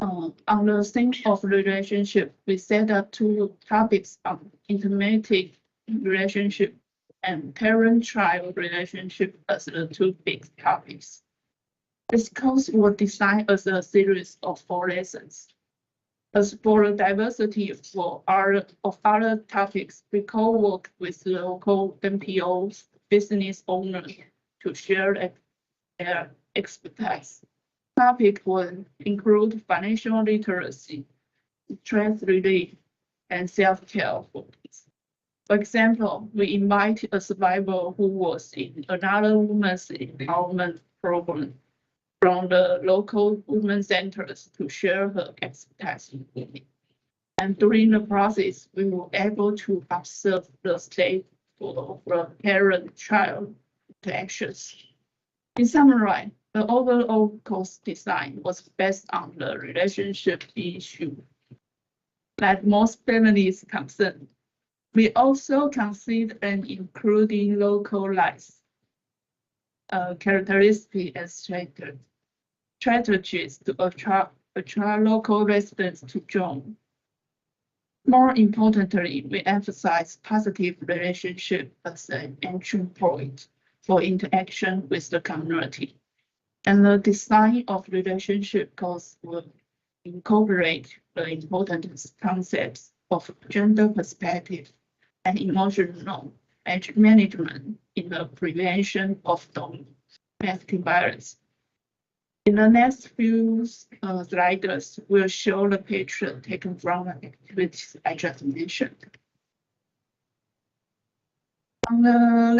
on the theme of relationship, we set up 2 topics on intimate relationship and parent-child relationship as the 2 big topics. This course was designed as a series of 4 lessons. As for the diversity of other topics, we co-work with local NPOs, business owners to share their expertise. Topic will include financial literacy, stress relief, and self-care. For example, we invited a survivor who was in another women's empowerment program from the local women's centers to share her expertise. And during the process, we were able to observe the state of the parent-child interactions. In summary, the overall course design was based on the relationship issue that most families concerned. We also considered and including localized characteristics and strategies to attract local residents to join. More importantly, we emphasize positive relationship as an entry point for interaction with the community. And the design of relationship course will incorporate the important concepts of gender perspective and emotional management in the prevention of domestic violence. In the next few slides, we'll show the picture taken from the activities I just mentioned. On the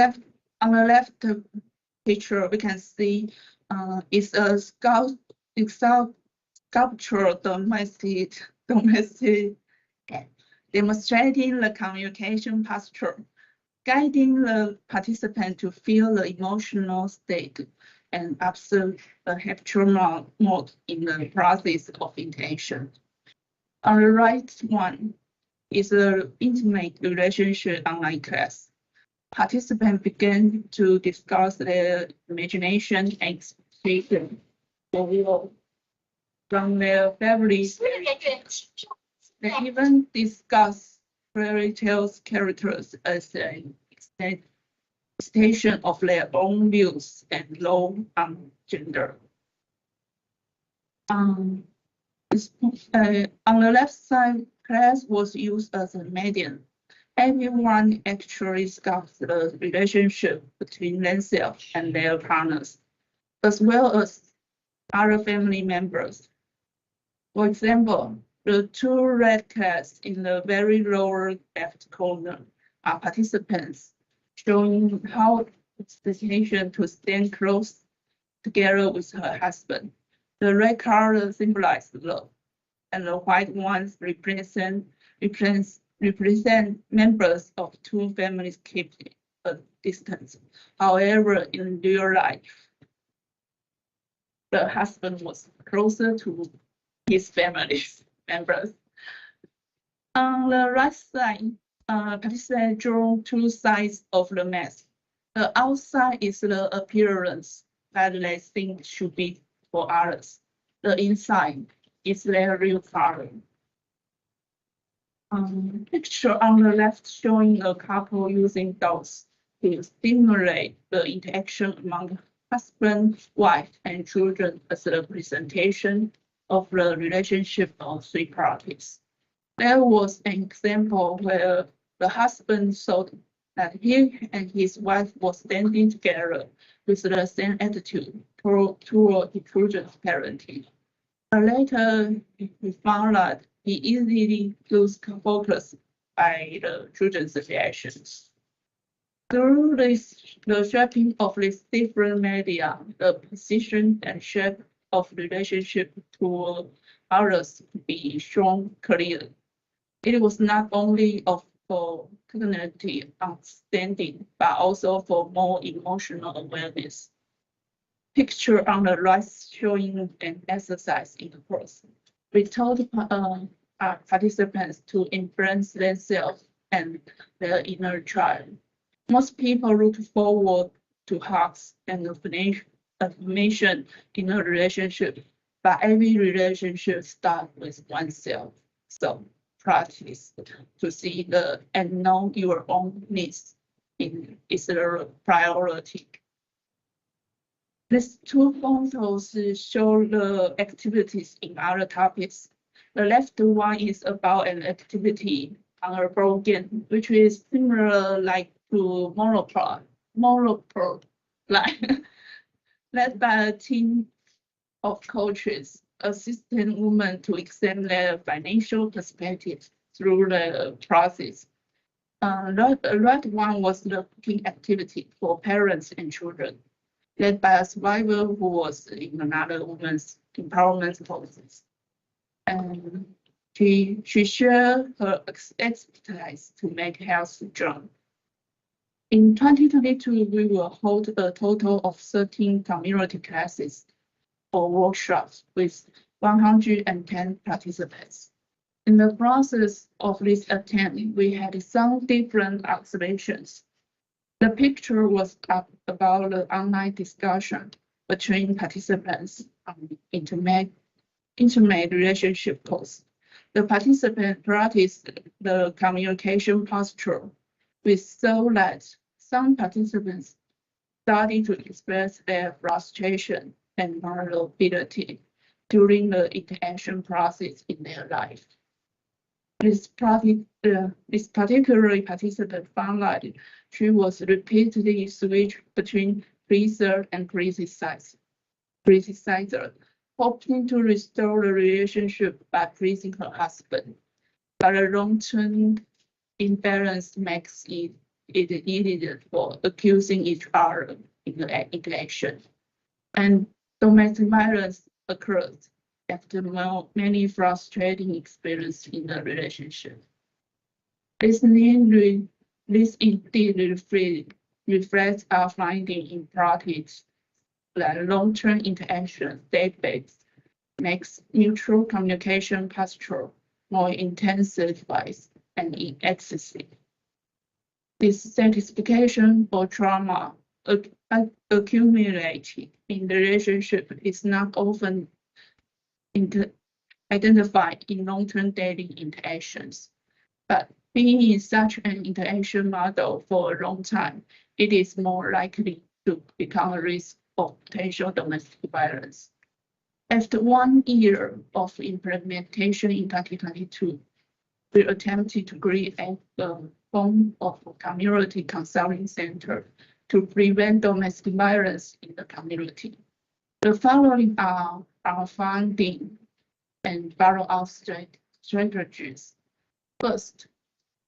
left picture, we can see it's a sculpture demonstrating the communication posture, guiding the participant to feel the emotional state and observe the habitual mode in the process of intention. On the right one is an intimate relationship online class. Participants begin to discuss their imagination and expectation from their families. They even discuss fairy tales characters as an extension of their own views and law on gender. On the left side, class was used as a medium. Everyone actually discussed the relationship between themselves and their partners, as well as other family members. For example, the two red class in the very lower left corner are participants showing how it's decision to stand close together with her husband. The red color symbolizes love, and the white ones represent members of two families keeping a distance. However, in real life, the husband was closer to his family's members. On the right side, participants draw two sides of the mask. The outside is the appearance that they think should be for others. The inside is their real color. Picture on the left showing a couple using dolls to stimulate the interaction among husband, wife, and children as a presentation of the relationship of three parties. There was an example where the husband thought that he and his wife were standing together with the same attitude toward the children's parenting. But later, he found that he easily loses focus by the children's reactions. Through the shaping of these different media, the position and shape of relationship to others could be shown clearly. It was not only for cognitive understanding, but also for more emotional awareness. Picture on the right showing an exercise in the course. We told participants to embrace themselves and their inner child. Most people look forward to hugs and affirmation in a relationship, but every relationship starts with oneself. So practice to see and know your own needs is a priority. These two photos show the activities in other topics. The left one is about an activity on a board game, which is similar like to Monopoly, led by a team of coaches, assisting women to examine their financial perspective through the process. The right one was the cooking activity for parents and children, led by a survivor who was in another woman's empowerment process. And she shared her expertise to make health jump. In 2022, we will hold a total of 13 community classes or workshops with 110 participants. In the process of this attempt, we had some different observations. The picture was about the online discussion between participants on intimate relationship course. The participants practiced the communication posture. We saw that some participants started to express their frustration and vulnerability during the interaction process in their life. This particular participant found that she was repeatedly switched between pleaser and criticizer, hoping to restore the relationship by pleasing her husband. But the long-term imbalance makes it easier for accusing each other in the interaction. And domestic violence occurred after many frustrating experiences in the relationship. This indeed reflects our finding in practice that long-term interaction date-based makes mutual communication posture more intensified and excessive. Dissatisfaction or trauma accumulated in the relationship is not often identified in long-term daily interactions, but being in such an interaction model for a long time, it is more likely to become a risk of potential domestic violence. After 1 year of implementation in 2022, we attempted to create a form of community counseling center to prevent domestic violence in the community. The following are our findings and follow-up strategies. First,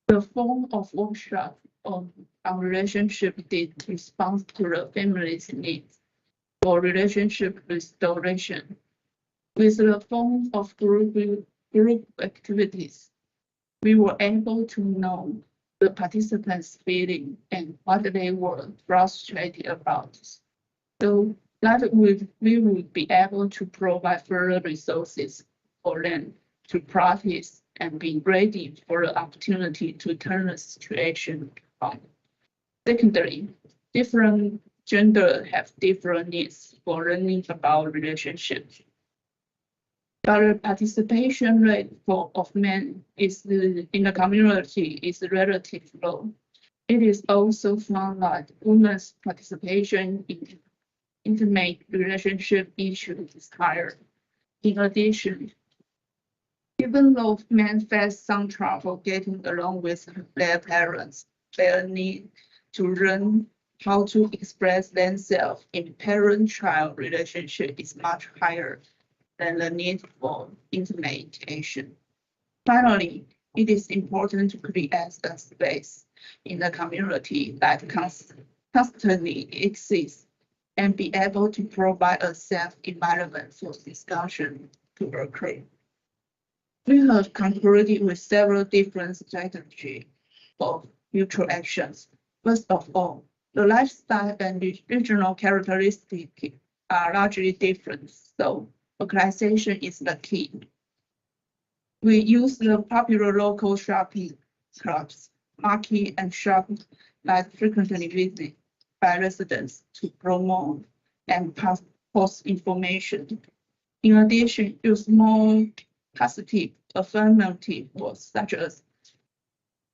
the form of workshop on our relationship did respond to the family's needs for relationship restoration. With the form of group activities, we were able to know the participants' feeling and what they were frustrated about. So that we would be able to provide further resources for them to practice and be ready for the opportunity to turn the situation around. Secondly, different genders have different needs for learning about relationships. But the participation rate of men in the community is relatively low. It is also found that women's participation in intimate relationship issues is higher. In addition, even though men face some trouble getting along with their parents, their need to learn how to express themselves in parent-child relationship is much higher than the need for intimate action. Finally, it is important to create a space in the community that constantly exists and be able to provide a safe environment for discussion to occur. We have concluded with several different strategies of mutual actions. First of all, the lifestyle and regional characteristics are largely different, so localization is the key. We use the popular local shopping clubs, market, and shops that frequently visited by residents to promote and post information. In addition, use more positive affirmative words such as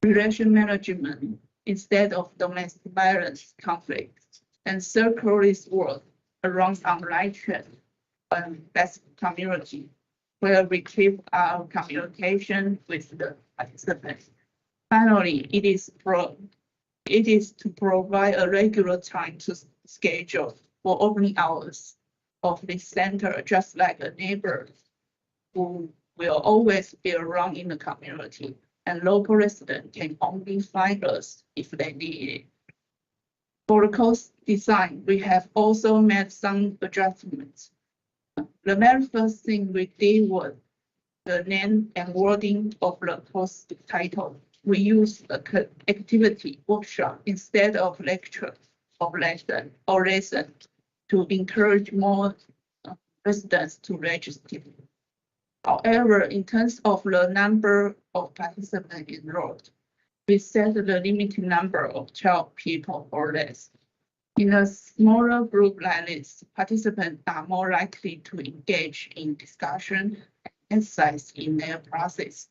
relation management instead of domestic violence conflicts, and circle this word around online trend and best community, where we keep our communication with the participants. Finally, it is to provide a regular time to schedule for opening hours of this center, just like a neighbor who will always be around in the community, and local residents can only find us if they need it. For the course design, we have also made some adjustments. The very first thing we did was the name and wording of the course title. We used the activity workshop instead of lecture or lesson to encourage more residents to register. However, in terms of the number of participants enrolled, we set the limited number of 12 people or less. In a smaller group like this, participants are more likely to engage in discussion and exercise in their process,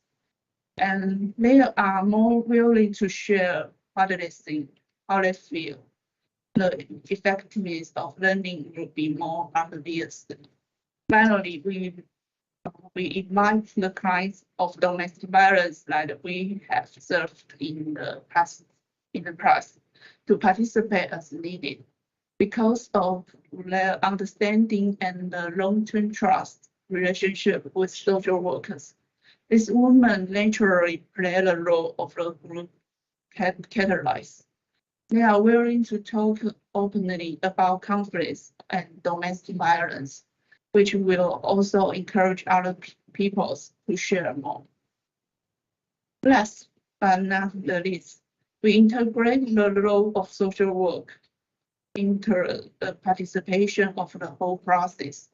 and they are more willing to share what they think, how they feel. The effectiveness of learning will be more obvious. Finally, we invite the kinds of domestic violence that we have served in the past to participate as needed. Because of their understanding and the long-term trust relationship with social workers, these women naturally play the role of the group catalyst. They are willing to talk openly about conflicts and domestic violence. which will also encourage other peoples to share more. Last but not the least, we integrate the role of social work into the participation of the whole process.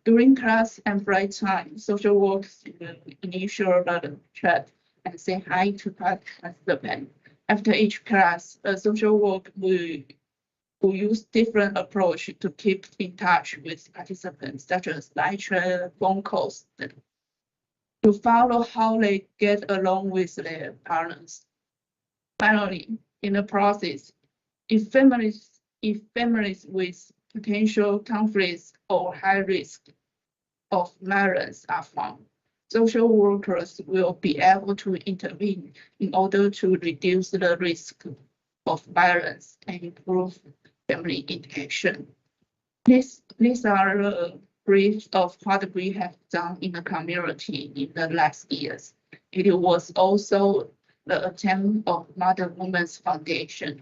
During class and break time, social workers will initiate the chat and say hi to participants. After each class, a social worker will use different approach to keep in touch with participants, such as lecture, phone calls, to follow how they get along with their partners. Finally, in the process, if families with potential conflicts or high risk of violence are found, social workers will be able to intervene in order to reduce the risk of violence and improve family interaction. These are the briefs of what we have done in the community in the last years. It was also the attempt of Mother Women's Foundation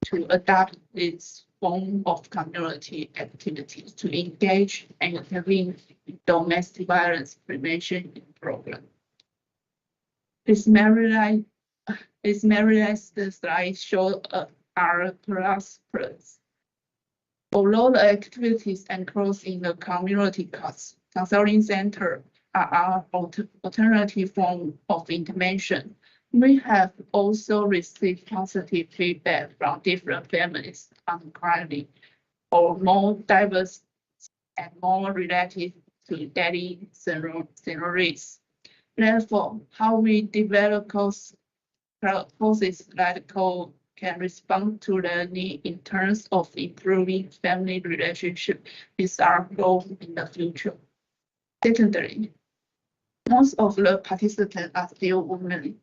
to adopt this form of community activities to engage and intervene in domestic violence prevention program. This Maryland the slides show our prosperous. Although the activities enclosed in the community counseling center are our alternative form of intervention, we have also received positive feedback from different families on quality or more diverse and more related to daily scenarios. Therefore, how we develop courses that can respond to the need in terms of improving family relationship is our goal in the future. Secondly, most of the participants are still women.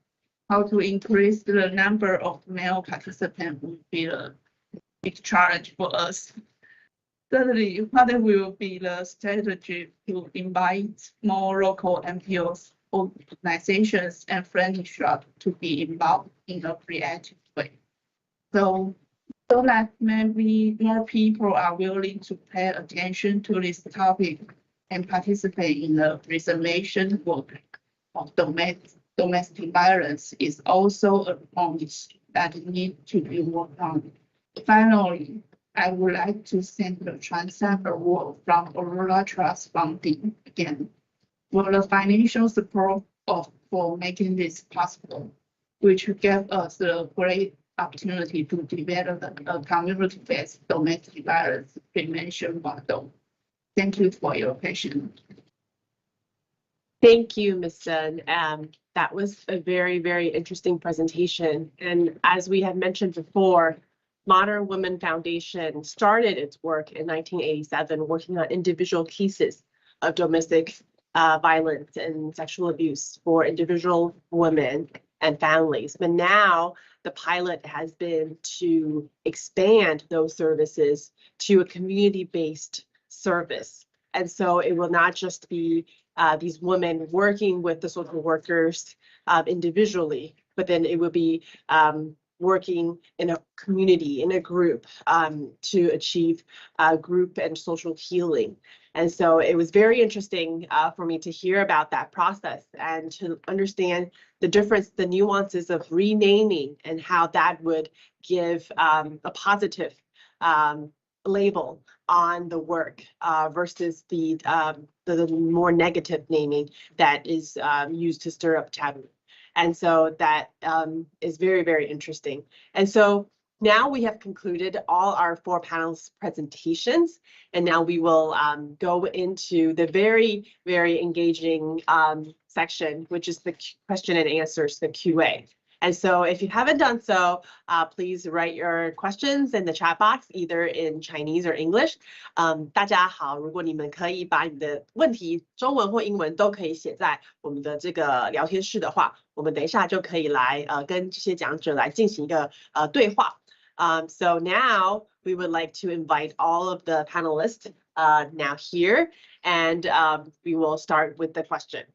How to increase the number of male participants will be a big challenge for us. Thirdly, what will be the strategy to invite more local NPOs, organizations, and friendly shops to be involved in a creative way? So that maybe more people are willing to pay attention to this topic and participate in the preservation work of domestic violence is also a point that needs to be worked on. Finally, I would like to thank the Transap Award from Aurora Trust Funding again for the financial support for making this possible, which gave us the great opportunity to develop a community-based domestic violence prevention model. Thank you for your patience. Thank you, Ms. Sun. That was a very, very interesting presentation. And as we had mentioned before, Modern Women Foundation started its work in 1987, working on individual cases of domestic violence and sexual abuse for individual women and families. But now the pilot has been to expand those services to a community-based service. And so it will not just be these women working with the social workers individually, but then it will be working in a community, in a group to achieve group and social healing. And so it was very interesting for me to hear about that process and to understand the difference, the nuances of renaming and how that would give a positive label on the work versus the more negative naming that is used to stir up taboo. And so that is very, very interesting. And so now we have concluded all our 4 panelists' presentations, and now we will go into the very, very engaging section, which is the question and answers, the QA. And so if you haven't done so, please write your questions in the chat box, either in Chinese or English. 大家好，如果你们可以把你的问题中文或英文都可以写在我们的这个聊天室的话，我们等一下就可以来跟这些讲者来进行一个对话。So now we would like to invite all of the panelists now here, and we will start with the question.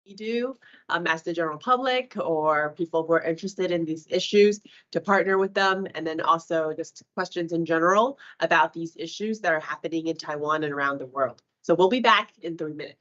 we do as the general public or people who are interested in these issues to partner with them, and then also just questions in general about these issues that are happening in Taiwan and around the world. So we'll be back in 3 minutes.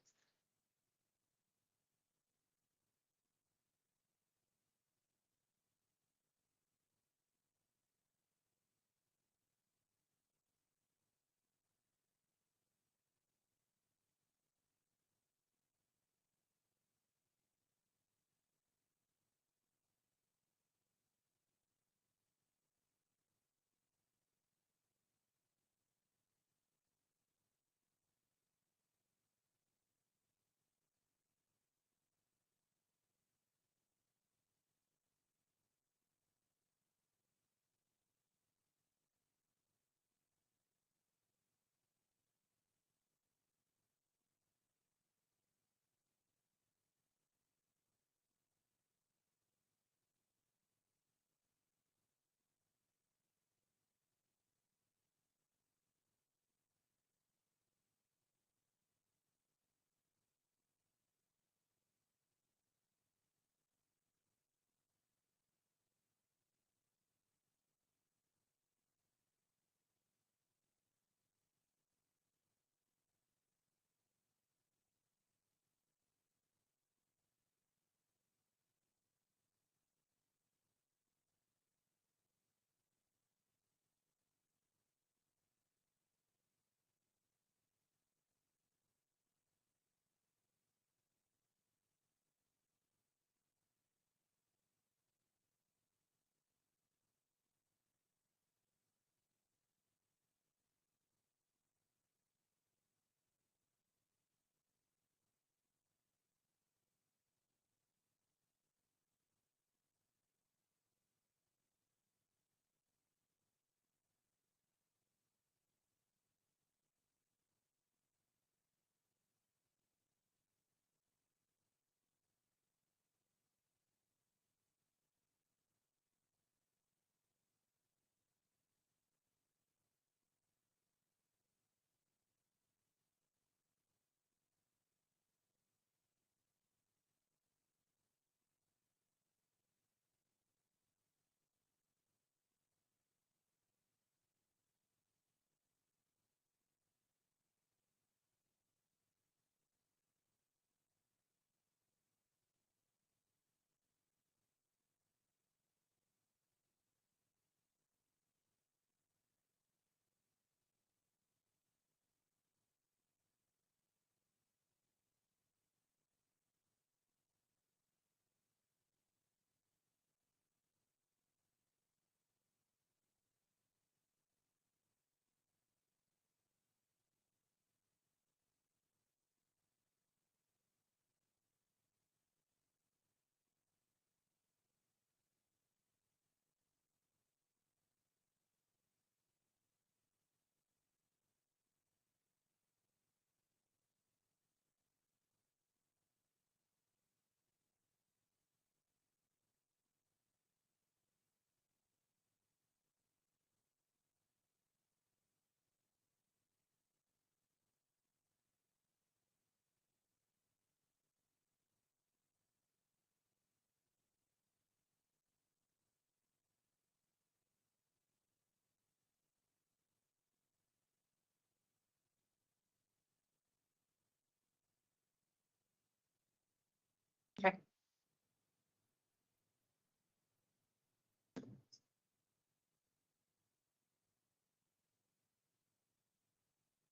Okay.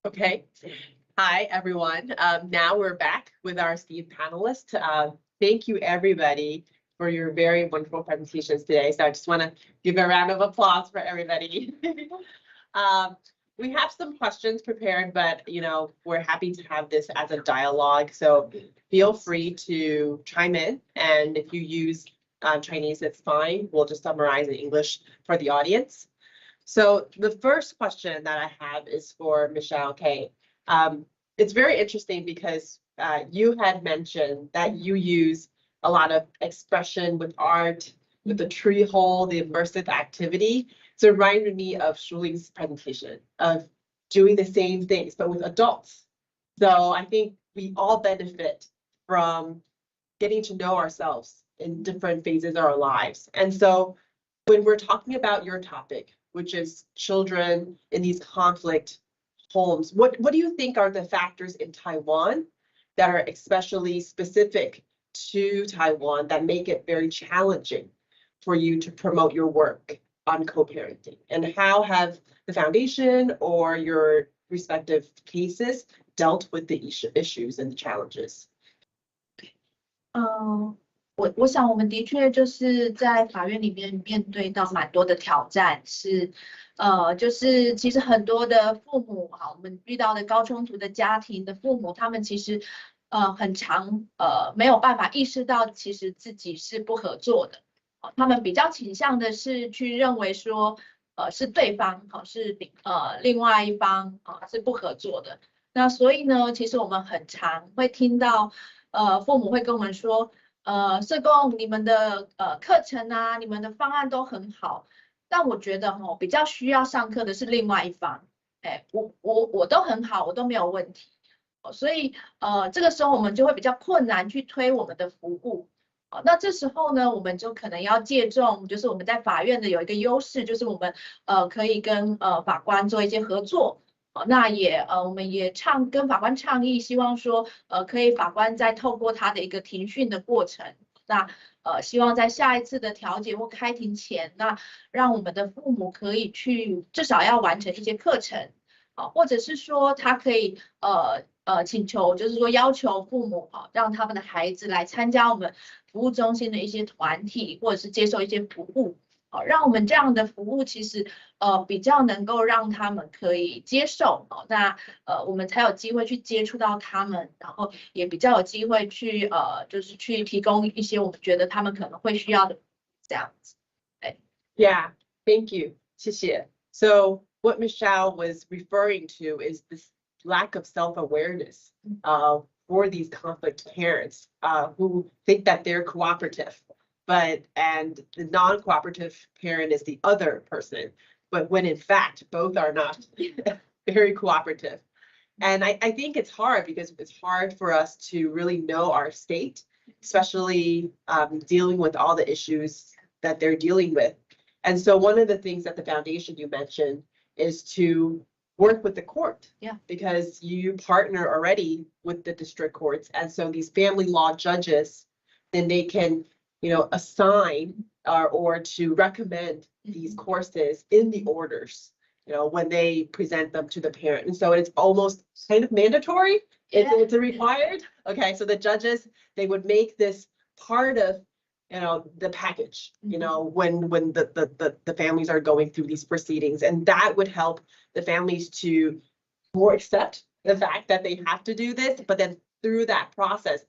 Okay. Hi, everyone. Now we're back with our esteemed panelists. Thank you, everybody, for your very wonderful presentations today. So I just want to give a round of applause for everybody. We have some questions prepared, but we're happy to have this as a dialogue. So feel free to chime in, and if you use Chinese, it's fine. We'll just summarize in English for the audience. So the first question that I have is for Michelle K. It's very interesting because you had mentioned that you use a lot of expression with art, with the tree hole, the immersive activity. So it reminded me of Shuling's presentation of doing the same things, but with adults. So I think we all benefit from getting to know ourselves in different phases of our lives. And so when we're talking about your topic, which is children in these conflict homes, what do you think are the factors in Taiwan that are especially specific to Taiwan that make it very challenging for you to promote your work on co-parenting? And how have the foundation or your respective cases dealt with the issues and the challenges? 我想我们的确就是在法院里面面对到蛮多的挑战，就是其实很多的父母我们遇到的高冲突的家庭的父母，他们其实很常没有办法意识到其实自己是不合作的，他们比较倾向的是去认为说是对方是另外一方是不合作的。那所以呢，其实我们很常会听到父母会跟我们说，社工你们的课程啊，你们的方案都很好，但我觉得比较需要上课的是另外一方，我都很好，我都没有问题，所以这个时候我们就会比较困难去推我们的服务。那这时候呢，我们就可能要借重，就是我们在法院的有一个优势，就是我们可以跟法官做一些合作。那我们也跟法官倡议，希望说可以法官再透过他的一个庭讯的过程，那希望在下一次的调解或开庭前，那让我们的父母可以去至少要完成一些课程，或者是说他可以请求，就是说要求父母让他们的孩子来参加我们服务中心的一些团体，或者是接受一些服务，让我们这样的服务其实比较能够让他们可以接受，那我们才有机会去接触到他们，然后也比较有机会去就是去提供一些我们觉得他们可能会需要的这样子。Yeah, thank you. 谢谢. So what Michelle was referring to is this lack of self-awareness for these conflict parents who think that they're cooperative, and the non-cooperative parent is the other person, but when in fact both are not very cooperative. And I think it's hard because it's hard for us to really know our state, especially dealing with all the issues that they're dealing with. And so one of the things that the foundation you mentioned is to work with the court. Yeah. Because you partner already with the district courts. And so these family law judges, then they can, assign or to recommend these courses in the orders, when they present them to the parent. And so it's almost kind of mandatory. It's a required. Okay. So the judges, they would make this part of the package, when the families are going through these proceedings, and that would help the families to more accept the fact that they have to do this, but then through that process,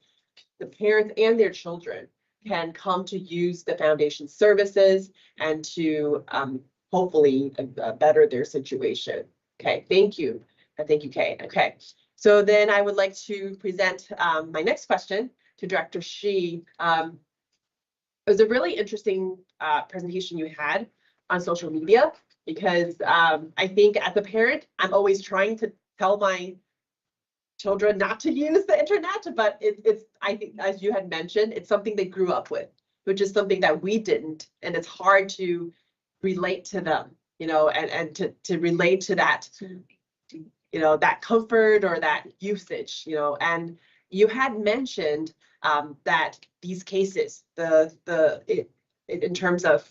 the parents and their children can come to use the foundation services and to hopefully better their situation. Okay, thank you. Thank you, Kay. Okay, so then I would like to present my next question to Director Shi. It was a really interesting presentation you had on social media, because I think as a parent, I'm always trying to tell my children not to use the internet, but I think, as you had mentioned, it's something they grew up with, which is something that we didn't, and it's hard to relate to them, and to relate to that, that comfort or that usage, and you had mentioned that these cases, in terms of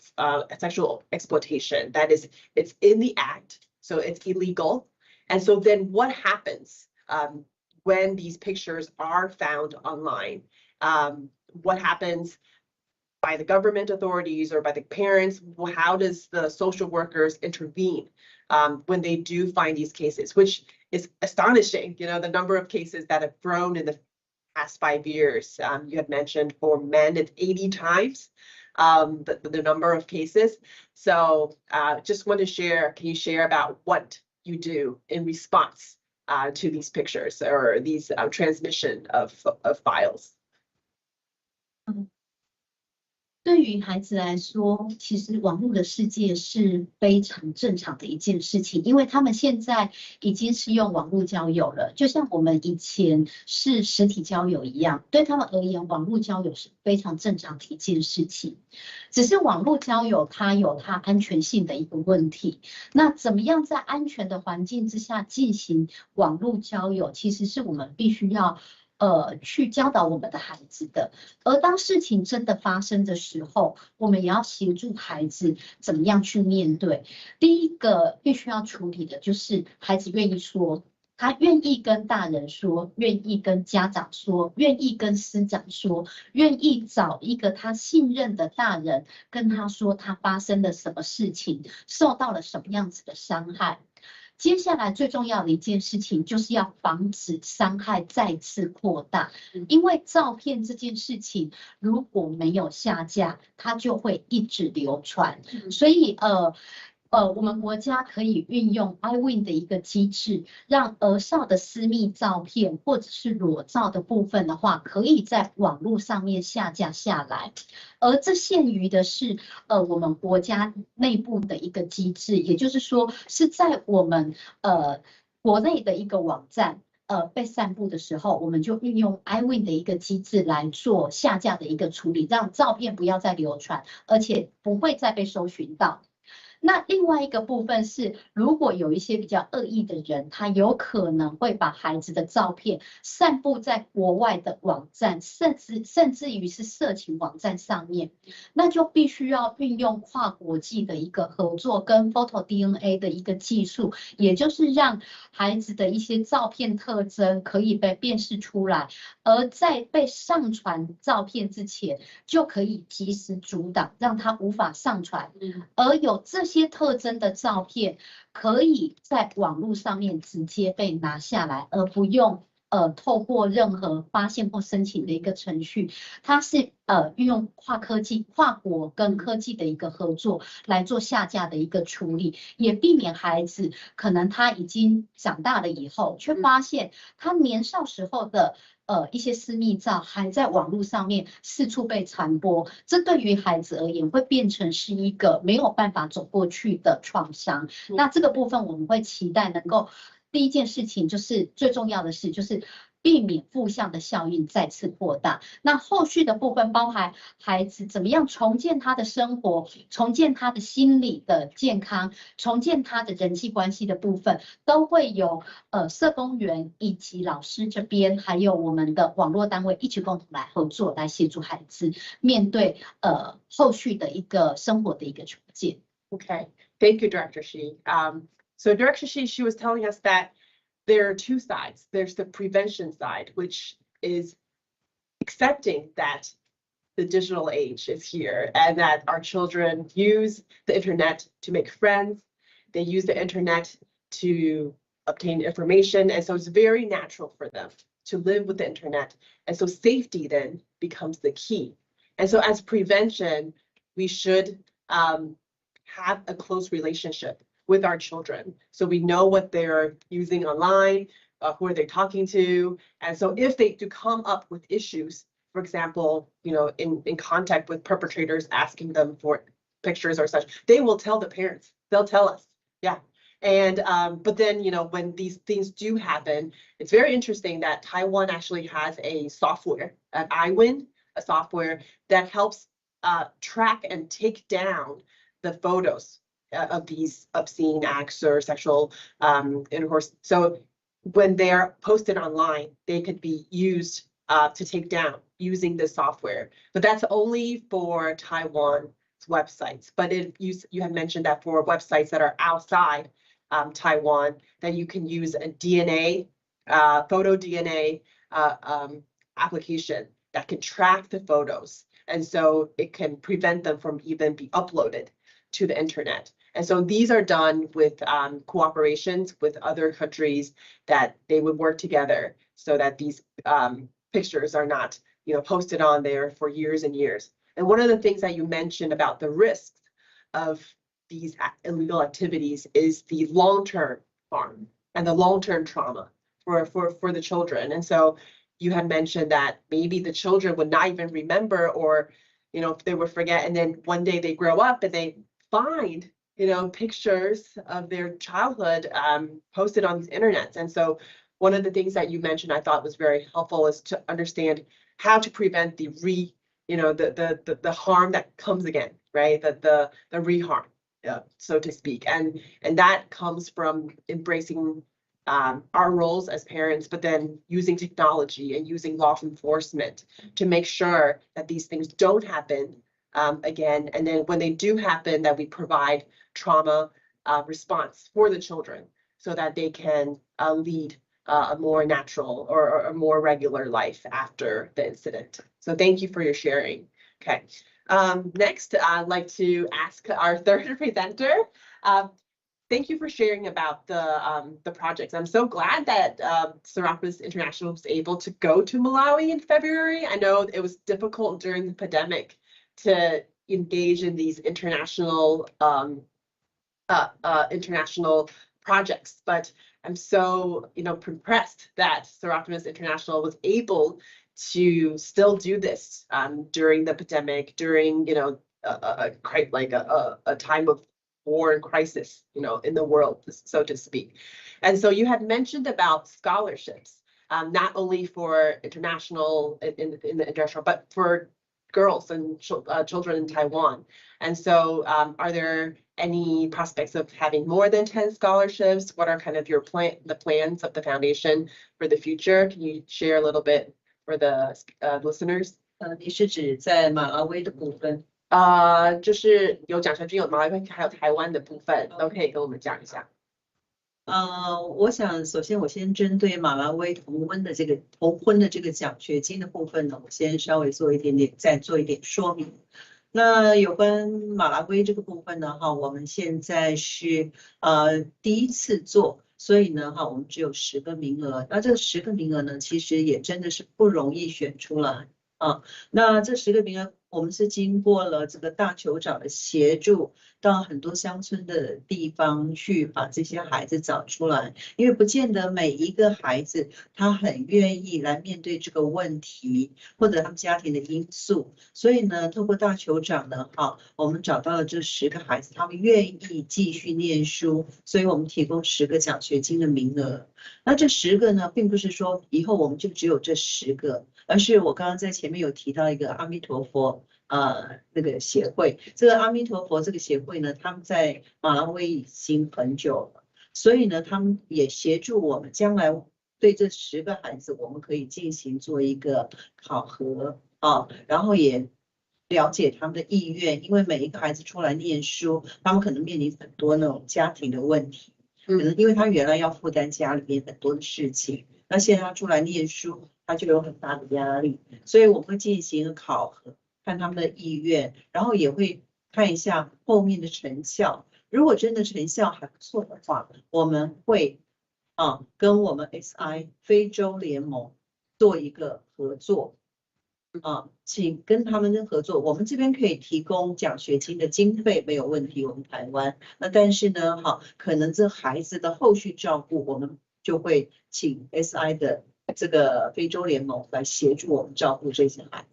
sexual exploitation, that is, it's in the act, so it's illegal. And so then what happens when these pictures are found online? What happens by the government authorities or by the parents? How does the social workers intervene when they do find these cases, which is astonishing, the number of cases that have grown in the past 5 years. You had mentioned for men, it's 80 times the number of cases. So just want to share, can you share about what you do in response to these pictures or these transmission of files? 对于孩子来说，其实网络的世界是非常正常的一件事情，因为他们现在已经是用网络交友了，就像我们以前是实体交友一样，对他们而言，网络交友是非常正常的一件事情。只是网络交友它有它安全性的一个问题，那怎么样在安全的环境之下进行网络交友，其实是我们必须要去教导我们的孩子的。而当事情真的发生的时候，我们也要协助孩子怎么样去面对。第一个必须要处理的就是孩子愿意说，他愿意跟大人说，愿意跟家长说，愿意跟师长说，愿意找一个他信任的大人跟他说他发生了什么事情，受到了什么样子的伤害。接下来最重要的一件事情就是要防止伤害再次扩大，因为照片这件事情如果没有下架，它就会一直流传。所以我们国家可以运用 iWin 的一个机制，让儿少的私密照片或者是裸照的部分的话，可以在网络上面下架下来。而这限于的是我们国家内部的一个机制，也就是说是在我们国内的一个网站被散布的时候，我们就运用 iWin 的一个机制来做下架的一个处理，让照片不要再流传，而且不会再被搜寻到。那另外一个部分是，如果有一些比较恶意的人，他有可能会把孩子的照片散布在国外的网站，甚至于是色情网站上面，那就必须要运用跨国际的一个合作跟 Photo DNA 的一个技术，也就是让孩子的一些照片特征可以被辨识出来，而在被上传照片之前，就可以及时阻挡，让他无法上传，而有这些特征的照片可以在网络上面直接被拿下来，而不用透过任何发现或申请的一个程序。它是运用跨国跟科技的一个合作来做下架的一个处理，也避免孩子可能他已经长大了以后，却发现他年少时候的一些私密照还在网络上面四处被传播，这对于孩子而言会变成是一个没有办法走过去的创伤。那这个部分我们会期待能够，第一件事情就是最重要的是就是避免负向的效应再次扩大。那后续的部分包含孩子怎么样重建他的生活，重建他的心理的健康，重建他的人际关系的部分，都会有社工员以及老师这边，还有我们的网络单位一起共同来合作，来协助孩子面对后续的一个生活的一个重建。 Okay, thank you, Director Shi. So Director Shi, she was telling us that there are two sides. There's the prevention side, which is accepting that the digital age is here and that our children use the internet to make friends. They use the internet to obtain information. And so it's very natural for them to live with the internet. And so safety then becomes the key. And so as prevention, we should have a close relationship with our children. So we know what they're using online, who are they talking to. And so if they do come up with issues, for example, in contact with perpetrators asking them for pictures or such, they will tell the parents, they'll tell us, yeah. And but then, when these things do happen, it's very interesting that Taiwan actually has a software, an iWin, a software that helps track and take down the photos of these obscene acts or sexual intercourse. So when they're posted online, they could be used to take down using this software. But that's only for Taiwan's websites. But you had mentioned that for websites that are outside Taiwan, that you can use a DNA, photo DNA application that can track the photos. And so it can prevent them from even be uploaded to the internet. And so these are done with cooperations with other countries that they would work together so that these pictures are not, posted on there for years and years. And one of the things that you mentioned about the risks of these illegal activities is the long-term harm and the long-term trauma for the children. And so you had mentioned that maybe the children would not even remember or if they would forget, and then one day they grow up and they find, pictures of their childhood posted on these internets. And so one of the things that you mentioned I thought was very helpful is to understand how to prevent the harm that comes again, right? The reharm, so to speak. And that comes from embracing our roles as parents, but then using technology and using law enforcement to make sure that these things don't happen again. And then when they do happen, that we provide trauma response for the children so that they can lead a more natural or a more regular life after the incident. So thank you for your sharing. Okay. Next, I'd like to ask our third presenter. Thank you for sharing about the projects. I'm so glad that Serapis International was able to go to Malawi in February. I know it was difficult during the pandemic to engage in these international projects, but I'm so impressed that Serapis International was able to still do this during the pandemic, during a time of war and crisis, in the world, so to speak. And so you had mentioned about scholarships, not only for international in the international, but for girls and children in Taiwan. And so are there any prospects of having more than 10 scholarships? What are kind of the plans of the foundation for the future? Can you share a little bit for the listeners? 你是指在马拉维的部分？就是有奖学金，有马来西亚还有台湾的部分，都可以跟我们讲一下。我想首先我先针对马拉维同婚的这个奖学金的部分呢，我先稍微再做一点说明。那有关马拉维这个部分呢，我们现在是第一次做，所以呢我们只有10个名额。那这10个名额呢，其实也真的是不容易选出来啊。那这10个名额，我们是经过了这个大酋长的协助，到很多乡村的地方去把这些孩子找出来，因为不见得每一个孩子他很愿意来面对这个问题，或者他们家庭的因素，所以呢，透过大酋长呢，我们找到了这10个孩子，他们愿意继续念书，所以我们提供10个奖学金的名额。那这10个呢，并不是说以后我们就只有这10个，而是我刚刚在前面有提到一个阿弥陀佛。那个协会，这个阿弥陀佛这个协会呢，他们在马拉维已经很久了，所以呢，他们也协助我们将来对这10个孩子，我们可以进行做一个考核然后也了解他们的意愿，因为每一个孩子出来念书，他们可能面临很多那种家庭的问题，可能因为他原来要负担家里面很多的事情，那现在他出来念书，他就有很大的压力，所以我们会进行考核。看他们的意愿，然后也会看一下后面的成效。如果真的成效还不错的话，我们会跟我们 SI 非洲联盟做一个合作请跟他们的合作。我们这边可以提供奖学金的经费没有问题，我们台湾。那但是呢，可能这孩子的后续照顾，我们就会请 SI 的这个非洲联盟来协助我们照顾这些孩子。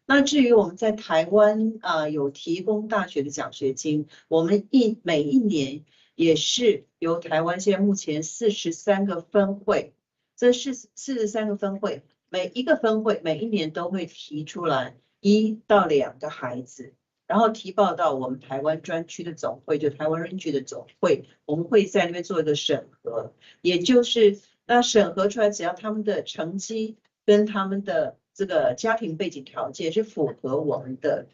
那至于我们在台湾有提供大学的奖学金，我们每一年也是由台湾现在目前43个分会，这是43个分会，每一个分会每一年都会提出来1到2个孩子，然后提报到我们台湾专区的总会，就台湾 Range 的总会，我们会在那边做一个审核，也就是那审核出来，只要他们的成绩跟他们的这个家庭背景条件是符合我们的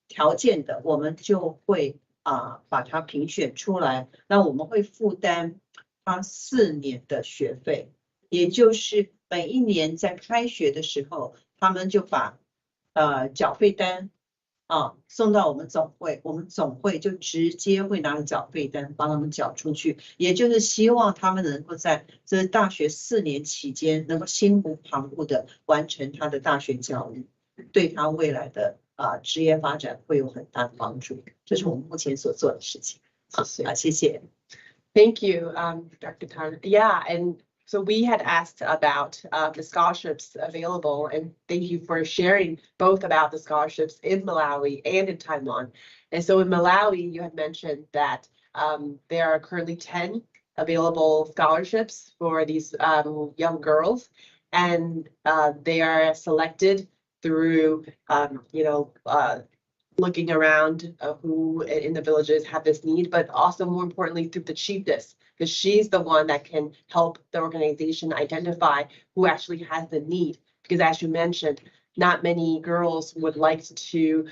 条件的，我们就会把它评选出来。那我们会负担他4年的学费，也就是每一年在开学的时候，他们就把缴费单送到我们总会，我们总会就直接会拿着缴费单帮他们缴出去，也就是希望他们能够在这大学4年期间能够心无旁骛的完成他的大学教育，对他未来的职业发展会有很大的帮助。这是我们目前所做的事情。谢谢。Thank you, Dr. Tan. Yeah, and So we had asked about the scholarships available, and thank you for sharing both about the scholarships in Malawi and in Taiwan. And so in Malawi, you had mentioned that there are currently 10 available scholarships for these young girls, and they are selected through, looking around who in the villages have this need, but also more importantly through the chiefess, because she's the one that can help the organization identify who actually has the need. Because as you mentioned, not many girls would like to,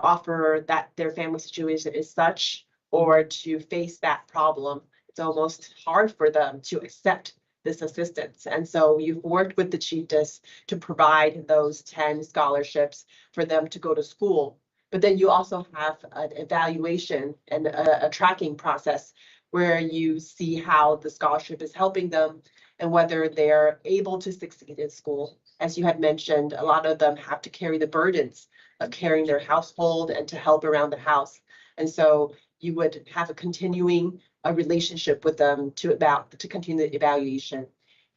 offer that their family situation is such, or to face that problem. It's almost hard for them to accept this assistance. And so you've worked with the chiefess to provide those 10 scholarships for them to go to school. But then you also have an evaluation and a tracking process where you see how the scholarship is helping them and whether they're able to succeed in school. As you had mentioned, a lot of them have to carry the burdens of carrying their household and to help around the house. And so you would have a continuing relationship with them to continue the evaluation.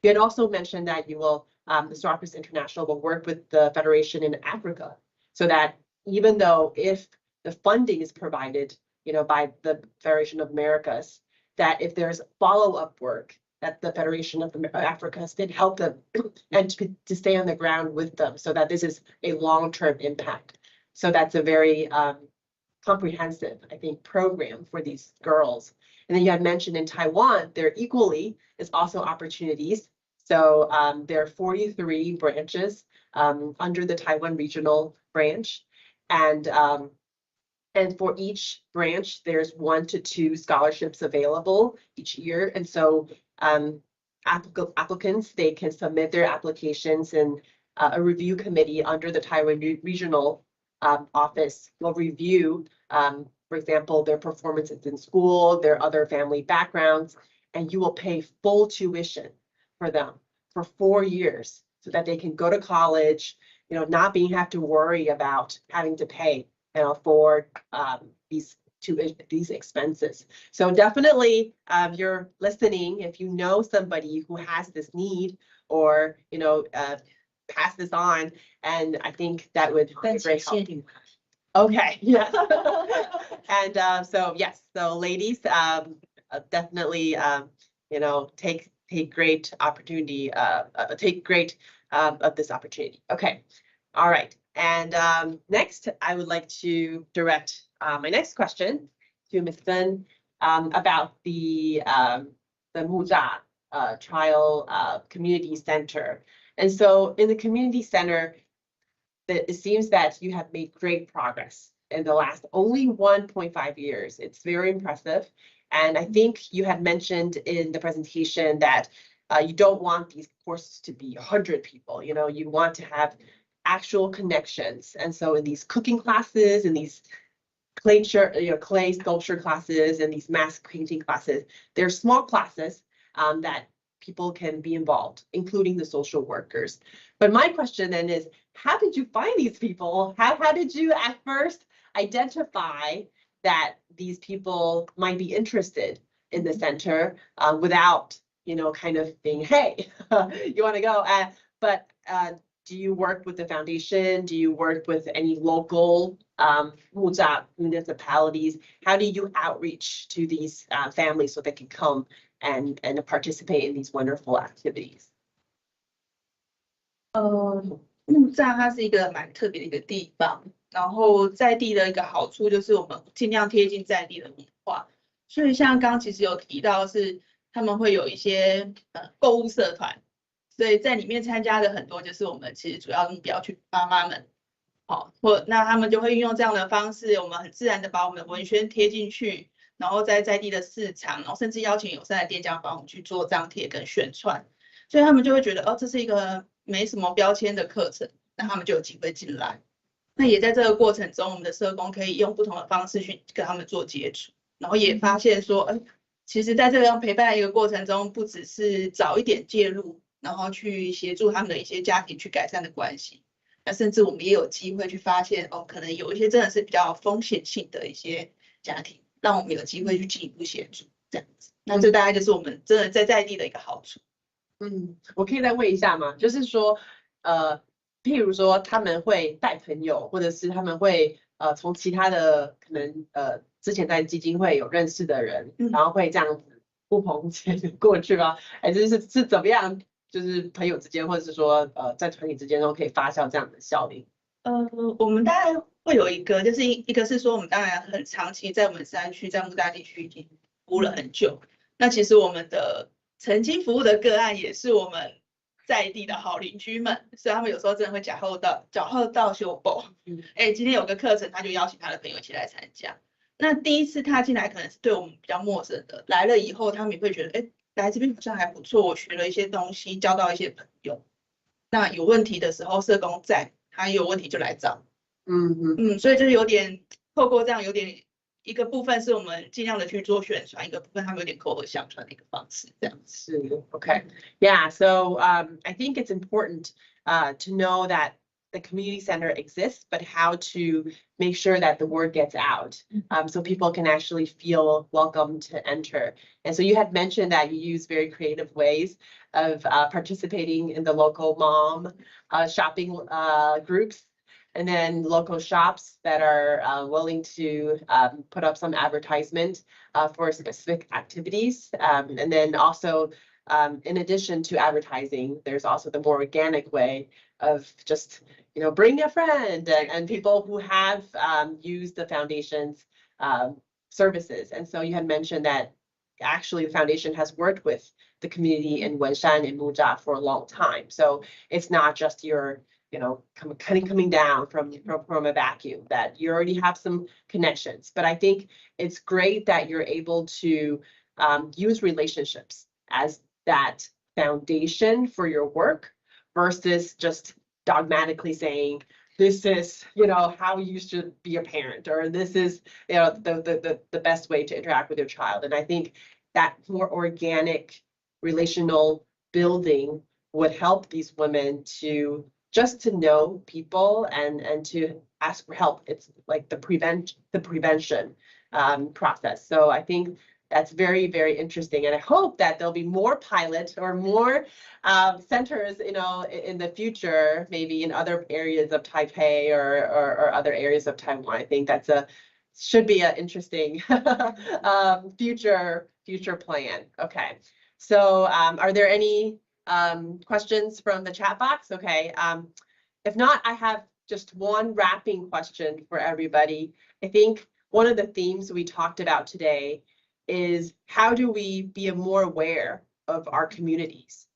You had also mentioned that you will, the Strawberries International will work with the Federation in Africa, so that even though if the funding is provided, by the Federation of Americas, that if there's follow-up work, that the Federation of Africa did help them and to stay on the ground with them, so that this is a long-term impact. So that's a very comprehensive, I think, program for these girls. And then you had mentioned in Taiwan, there equally is also opportunities. So there are 43 branches under the Taiwan regional branch. And for each branch, there's 1 to 2 scholarships available each year. And so applicants, they can submit their applications, and a review committee under the Taiwan regional office will review, for example, their performances in school, their other family backgrounds, and you will pay full tuition for them for 4 years so that they can go to college, not have to worry about having to pay for these expenses. So definitely, you're listening, if you know somebody who has this need, or pass this on, and I think that would be great help. Okay, yes. And so yes, so ladies, definitely take great opportunity, take great of this opportunity. Okay, all right. And next, I would like to direct my next question to Ms. Sun about the Muza Trial Community Center. And so in the community center, it seems that you have made great progress in the last only 1.5 years. It's very impressive. And I think you had mentioned in the presentation that you don't want these courses to be 100 people. You want to have actual connections. And so in these cooking classes, in these clay sculpture classes, and these mask painting classes, they're small classes that people can be involved, including the social workers. But my question then is, how did you find these people? How did you at first identify that these people might be interested in the center without, kind of being, hey, you want to go? But do you work with the foundation? Do you work with any local municipalities? How do you outreach to these families so they can come and participate in these wonderful activities? 木栅它是一个蛮特别的一个地方，然后在地的一个好处就是我们尽量贴近在地的文化，所以像刚刚其实有提到是他们会有一些购物社团，所以在里面参加的很多就是我们其实主要目标去妈妈们，那他们就会运用这样的方式，我们很自然的把我们的文宣贴进去，然后在地的市场，然后甚至邀请友善的店家帮我们去做张贴跟宣传，所以他们就会觉得这是一个没什么标签的课程，那他们就有机会进来。那也在这个过程中，我们的社工可以用不同的方式去跟他们做接触，然后也发现说，其实在这个陪伴的一个过程中，不只是早一点介入，然后去协助他们的一些家庭去改善的关系，那甚至我们也有机会去发现，可能有一些真的是比较风险性的一些家庭，让我们有机会去进一步协助。这样子。那这大概就是我们真的在地的一个好处。我可以再问一下吗？就是说，譬如说他们会带朋友，或者是他们会从其他的可能之前在基金会有认识的人，然后会这样子呼朋牵过去吗？还是怎么样？就是朋友之间，或者是说在团体之间都可以发酵这样的效应？我们大概会有一个，就是一个是说我们当然很长期在我们山区，在木栅地区已经服务了很久。那其实我们的曾经服务的个案也是我们在地的好邻居们，所以他们有时候真的会脚后到修补。今天有个课程，他就邀请他的朋友一起来参加。那第一次踏进来可能是对我们比较陌生的，来了以后他们也会觉得，来这边好像还不错，我学了一些东西，交到一些朋友。那有问题的时候，社工在，他有问题就来找。所以就是有点透过这样，有点一个部分是我们尽量的去做宣传，一个部分他们有点口耳相传的一个方式，这样子。Okay. Yeah. So I think it's important to know that the community center exists, but how to make sure that the word gets out, so people can actually feel welcome to enter. And so you had mentioned that you use very creative ways of participating in the local mom shopping groups, and then local shops that are willing to put up some advertisement for specific activities. And then also, in addition to advertising, there's also the more organic way of just, bring a friend and people who have used the foundation's services. And so you had mentioned that actually the foundation has worked with the community in Wenshan and Muzha for a long time. So it's not just your coming down from a vacuum, that you already have some connections. But I think it's great that you're able to use relationships as that foundation for your work versus just dogmatically saying, this is, how you should be a parent, or this is, the best way to interact with your child. And I think that more organic relational building would help these women to know people and to ask for help. It's like the prevention process. So I think that's very, very interesting. And I hope that there'll be more pilots or more centers, in the future, maybe in other areas of Taipei or other areas of Taiwan. I think should be an interesting future plan. Okay. So are there any questions from the chat box? Okay. If not, I have just one wrapping question for everybody. I think one of the themes we talked about today is, how do we be more aware of our communities?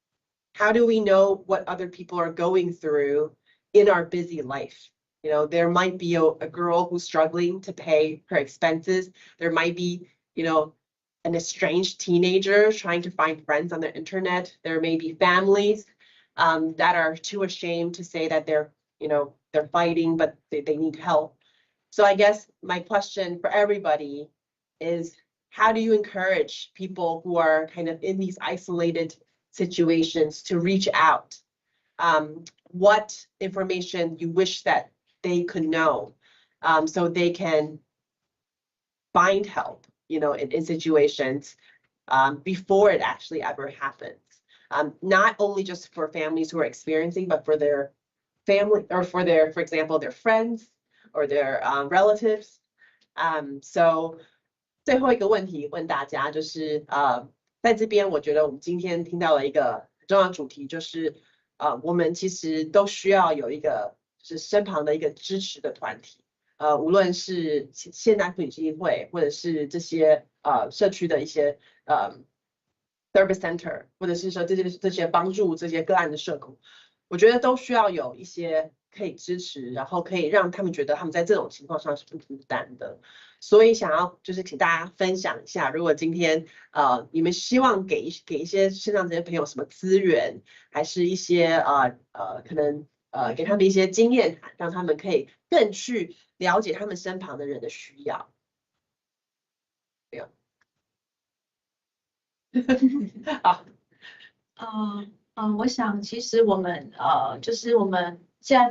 How do we know what other people are going through in our busy life? There might be a girl who's struggling to pay her expenses. There might be, an estranged teenager trying to find friends on the internet. There may be families that are too ashamed to say that they're fighting, but they need help. So I guess my question for everybody is, how do you encourage people who are kind of in these isolated situations to reach out? What information you wish that they could know so they can find help, in situations before it actually ever happens? Not only just for families who are experiencing, but for their family, or for example, their friends or their relatives. So 最后一个问题问大家，就是在这边我觉得我们今天听到了一个很重要的主题，就是我们其实都需要有一个就是身旁的一个支持的团体，无论是现代妇女基金会，或者是这些社区的一些service center， 或者是说这些帮助这些个案的社工，我觉得都需要有一些可以支持，然后可以让他们觉得他们在这种情况上是不孤单的。所以想要就是请大家分享一下，如果今天你们希望给一些线上这些朋友什么资源，还是一些可能给他们一些经验谈，让他们可以更去了解他们身旁的人的需要。对啊。好。我想其实我们就是我们现在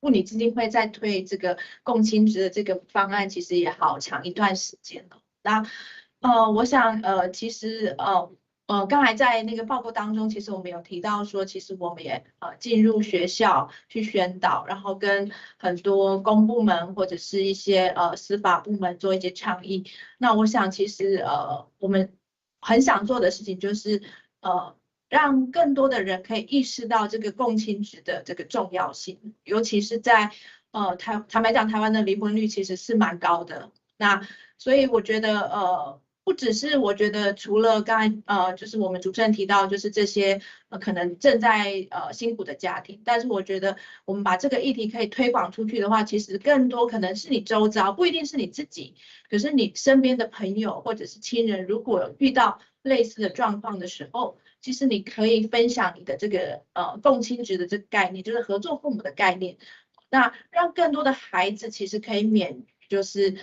妇女基金会在推这个共亲职的这个方案，其实也好长一段时间了。那我想其实刚才在那个报告当中，其实我们有提到说，其实我们也进入学校去宣导，然后跟很多公部门或者是一些司法部门做一些倡议。那我想其实我们很想做的事情就是让更多的人可以意识到这个共亲职的这个重要性，尤其是在坦白讲，台湾的离婚率其实是蛮高的。那所以我觉得不只是我觉得除了刚才就是我们主持人提到就是这些可能正在辛苦的家庭，但是我觉得我们把这个议题可以推广出去的话，其实更多可能是你周遭，不一定是你自己，可是你身边的朋友或者是亲人，如果遇到类似的状况的时候，其实你可以分享你的这个共亲职的这个概念，就是合作父母的概念，那让更多的孩子其实可以就是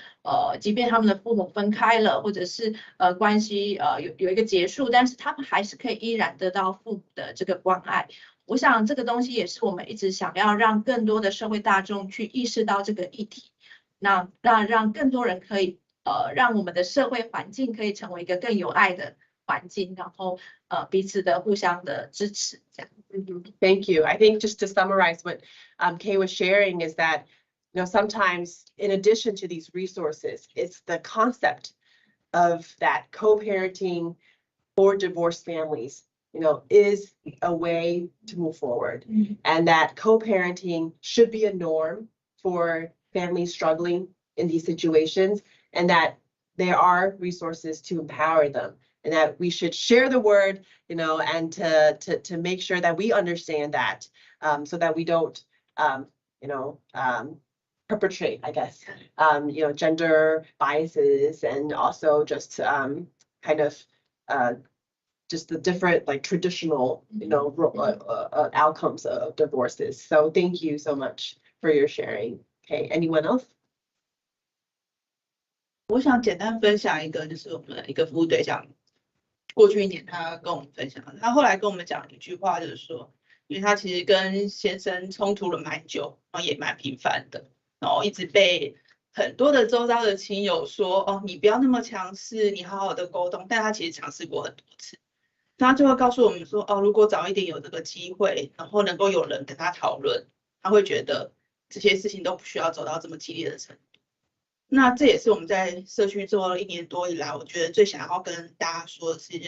即便他们的父母分开了，或者是关系有一个结束，但是他们还是可以依然得到父母的这个关爱。我想这个东西也是我们一直想要让更多的社会大众去意识到这个议题，那让更多人可以让我们的社会环境可以成为一个更有爱的环境，然后彼此的互相的支持这样。Thank you. I think just to summarize what Kay was sharing is that sometimes in addition to these resources, it's the concept of that co-parenting for divorced families, is a way to move forward. And that co-parenting should be a norm for families struggling in these situations, and that there are resources to empower them, and that we should share the word, and to make sure that we understand that, so that we don't, perpetrate, I guess, gender biases, and also just kind of just the different traditional, outcomes of divorces. So thank you so much for your sharing. Okay, anyone else? 我想简单分享一个，就是我们的一个服务对象，过去1年他跟我们分享，他后来跟我们讲一句话，就是说，因为他其实跟先生冲突了蛮久，然后也蛮频繁的。然后一直被很多的周遭的亲友说，你不要那么强势，你好好的沟通。但他其实尝试过很多次，他就会告诉我们说，如果早一点有这个机会，然后能够有人跟他讨论，他会觉得这些事情都不需要走到这么激烈的程度。那这也是我们在社区做了1年多以来，我觉得最想要跟大家说的是，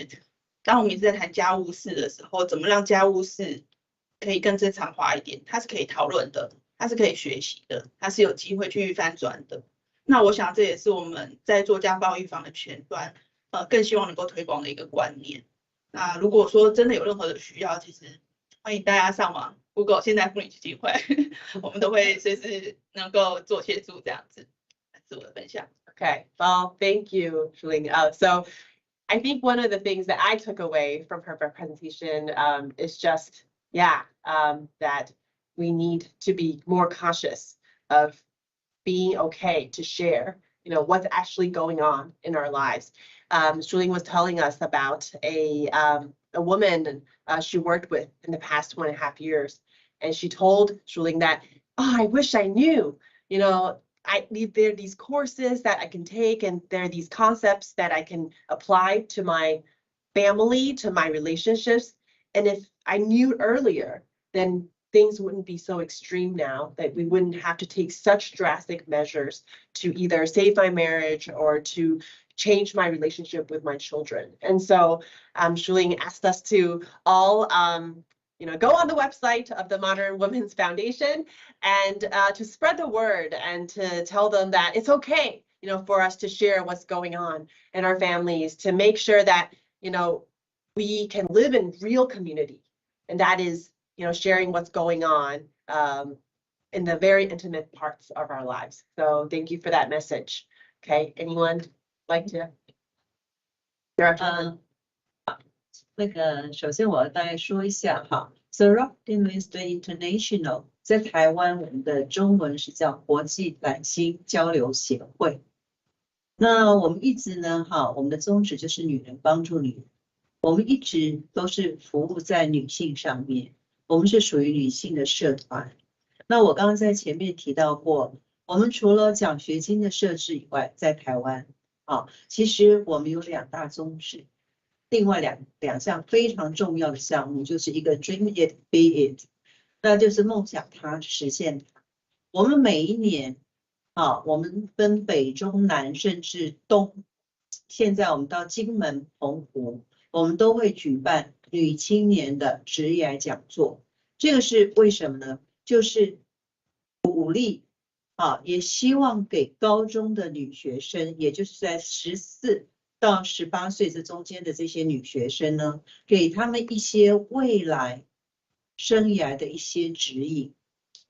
当我们一直在谈家务事的时候，怎么让家务事可以更正常化一点，它是可以讨论的。它是可以学习的，它是有机会去翻转的。那我想这也是我们在做家暴预防的前端，更希望能够推广的一个观念。那如果说真的有任何的需要，其实欢迎大家上网 Google 现代妇女基金会，我们都会随时能够做协助这样子。这是我的分享。Okay, well, thank you, Shuling. So I think one of the things that I took away from her presentation is just, that we need to be more conscious of being okay to share, what's actually going on in our lives. Shuling was telling us about a woman she worked with in the past 1.5 years. And she told Shuling that, I wish I knew, there are these courses that I can take, and there are these concepts that I can apply to my family, to my relationships. And if I knew earlier, then things wouldn't be so extreme now, that we wouldn't have to take such drastic measures to either save my marriage or to change my relationship with my children. And so Shuling asked us to all go on the website of the Modern Women's Foundation and to spread the word and to tell them that it's okay, for us to share what's going on in our families, to make sure that, we can live in real community. And that is, sharing what's going on in the very intimate parts of our lives. So thank you for that message. Okay, anyone like to? 首先我大概说一下哈 ，Sorority Ministry International 在台湾我们的中文是叫国际蓝星交流协会。那我们一直呢，我们的宗旨就是女人帮助女人，我们一直都是服务在女性上面。我们是属于女性的社团。那我刚刚在前面提到过，我们除了奖学金的设置以外，在台湾，其实我们有2大宗旨，另外两项非常重要的项目，就是一个 dream it be it， 那就是梦想它实现它。我们每一年我们分北中南甚至东，现在我们到金门澎湖，我们都会举办女青年的职业讲座。这个是为什么呢？就是鼓励也希望给高中的女学生，也就是在14到18岁这中间的这些女学生呢，给他们一些未来生涯的一些指引。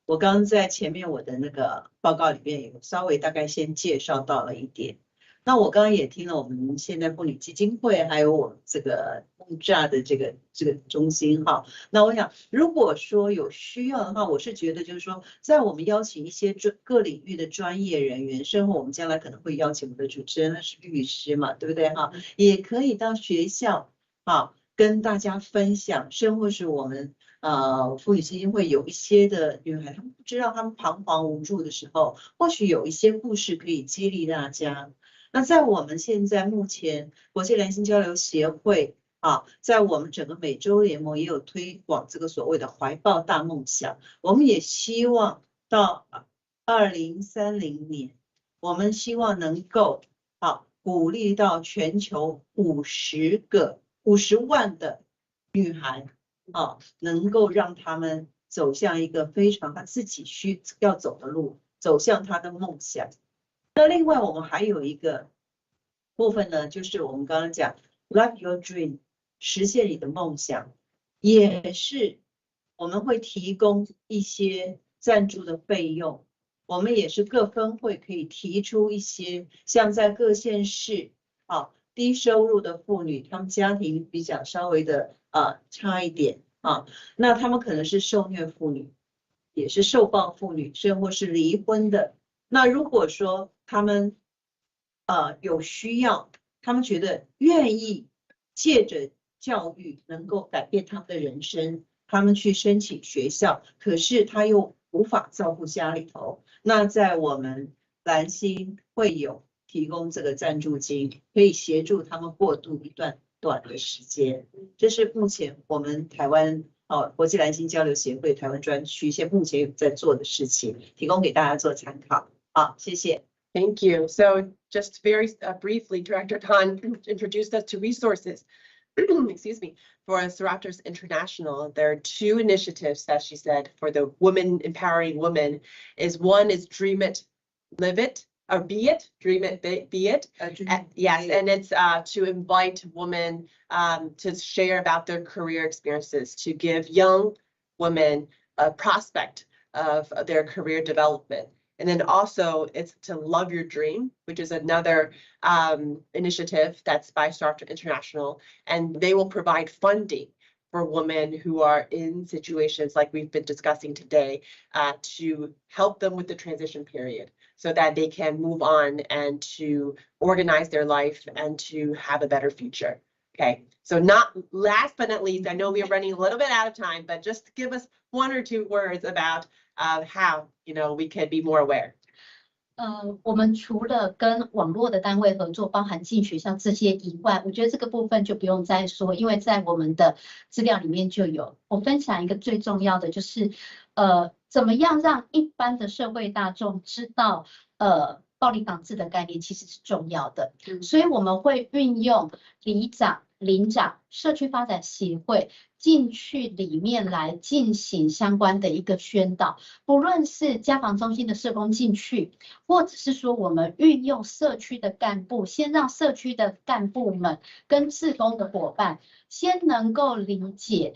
我刚刚在前面我的那个报告里面有稍微大概先介绍到了一点。那我刚刚也听了我们现代妇女基金会，还有我们这个木栅的这个中心那我想如果说有需要的话，我是觉得就是说，在我们邀请一些各领域的专业人员，甚至我们将来可能会邀请我们的主持人，那是律师嘛，对不对也可以到学校跟大家分享，甚或是我们妇女基金会有一些的女孩，她们不知道她们彷徨无助的时候，或许有一些故事可以激励大家。那在我们现在目前国际蓝星交流协会在我们整个美洲联盟也有推广这个所谓的怀抱大梦想。我们也希望到2030年，我们希望能够鼓励到全球50万的女孩能够让他们走向一个非常她自己需要走的路，走向她的梦想。那另外我们还有一个部分呢，就是我们刚刚讲 Live Your Dream， 实现你的梦想，也是我们会提供一些赞助的费用。我们也是各分会可以提出一些，像在各县市低收入的妇女，她们家庭比较稍微的差一点那她们可能是受虐妇女，也是受暴妇女，甚或是离婚的。那如果说他们有需要，他们觉得愿意借着教育能够改变他们的人生，他们去申请学校，可是他又无法照顾家里头，那在我们蓝星会有提供这个赞助金，可以协助他们过渡一段短的时间。这是目前我们台湾国际蓝星交流协会台湾专区现目前有在做的事情，提供给大家做参考。谢谢。Thank you. So just very briefly, Director Khan introduced us to resources, excuse me, for Seraptors International. There are 2 initiatives that she said for the women, empowering women. One is Dream It, Live It, or Be It, Dream It, Be It. Yes, and it's to invite women to share about their career experiences, to give young women a prospect of their career development. And then also it's to Love Your Dream, which is another initiative that's by Seraptors International, and they will provide funding for women who are in situations like we've been discussing today to help them with the transition period so that they can move on and to organize their life and to have a better future. Okay, so not last but not least, I know we're running a little bit out of time, but just give us 1 or 2 words about how we can be more aware. 我们除了跟网络的单位合作，包含进学校这些以外，我觉得这个部分就不用再说，因为在我们的资料里面就有。我分享一个最重要的，就是怎么样让一般的社会大众知道暴力防治的概念其实是重要的，所以我们会运用里长、邻长、社区发展协会进去里面来进行相关的一个宣导，不论是家防中心的社工进去，或者是说我们运用社区的干部，先让社区的干部们跟志工的伙伴先能够理解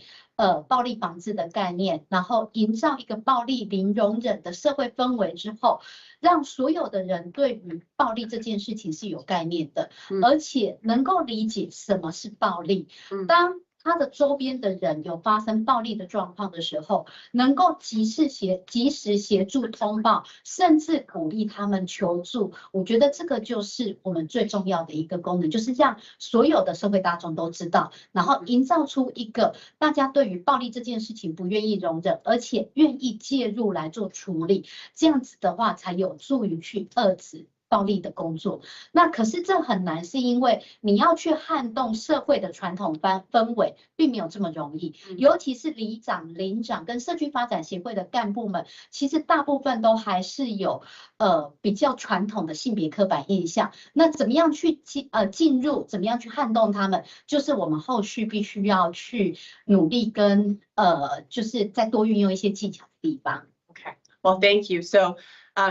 暴力防治的概念，然后营造一个暴力零容忍的社会氛围之后，让所有的人对于暴力这件事情是有概念的，而且能够理解什么是暴力。当他的周边的人有发生暴力的状况的时候，能够及时协助通报，甚至鼓励他们求助。我觉得这个就是我们最重要的一个功能，就是让所有的社会大众都知道，然后营造出一个大家对于暴力这件事情不愿意容忍，而且愿意介入来做处理，这样子的话才有助于去遏制暴力的工作。那可是这很难，是因为你要去撼动社会的传统氛围，并没有这么容易。尤其是里长、邻长跟社区发展协会的干部们，其实大部分都还是有比较传统的性别刻板印象。那怎么样去进入，怎么样去撼动他们，就是我们后续必须要去努力跟就是再多运用一些技巧的地方。Okay. Well, thank you. So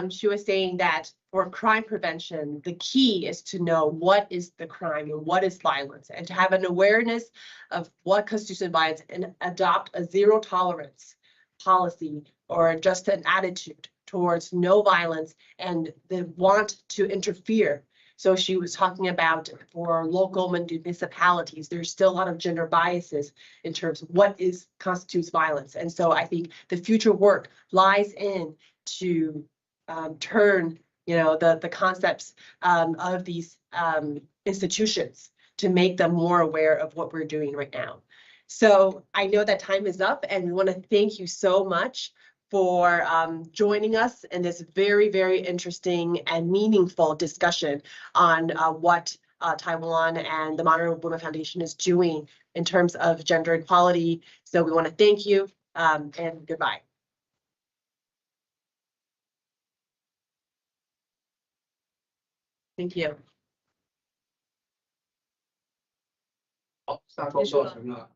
she was saying that for crime prevention, the key is to know what is the crime and what is violence, and to have an awareness of what constitutes violence and adopt a zero tolerance policy or just an attitude towards no violence and the want to interfere. So she was talking about for local municipalities, there's still a lot of gender biases in terms of what constitutes violence. And so I think the future work lies in to turn, the concepts of these institutions to make them more aware of what we're doing right now. So I know that time is up, and we want to thank you so much for joining us in this very, very interesting and meaningful discussion on what Taiwan and the Modern Women Foundation is doing in terms of gender equality. So we want to thank you and goodbye. Thank you. 好，下周做什么？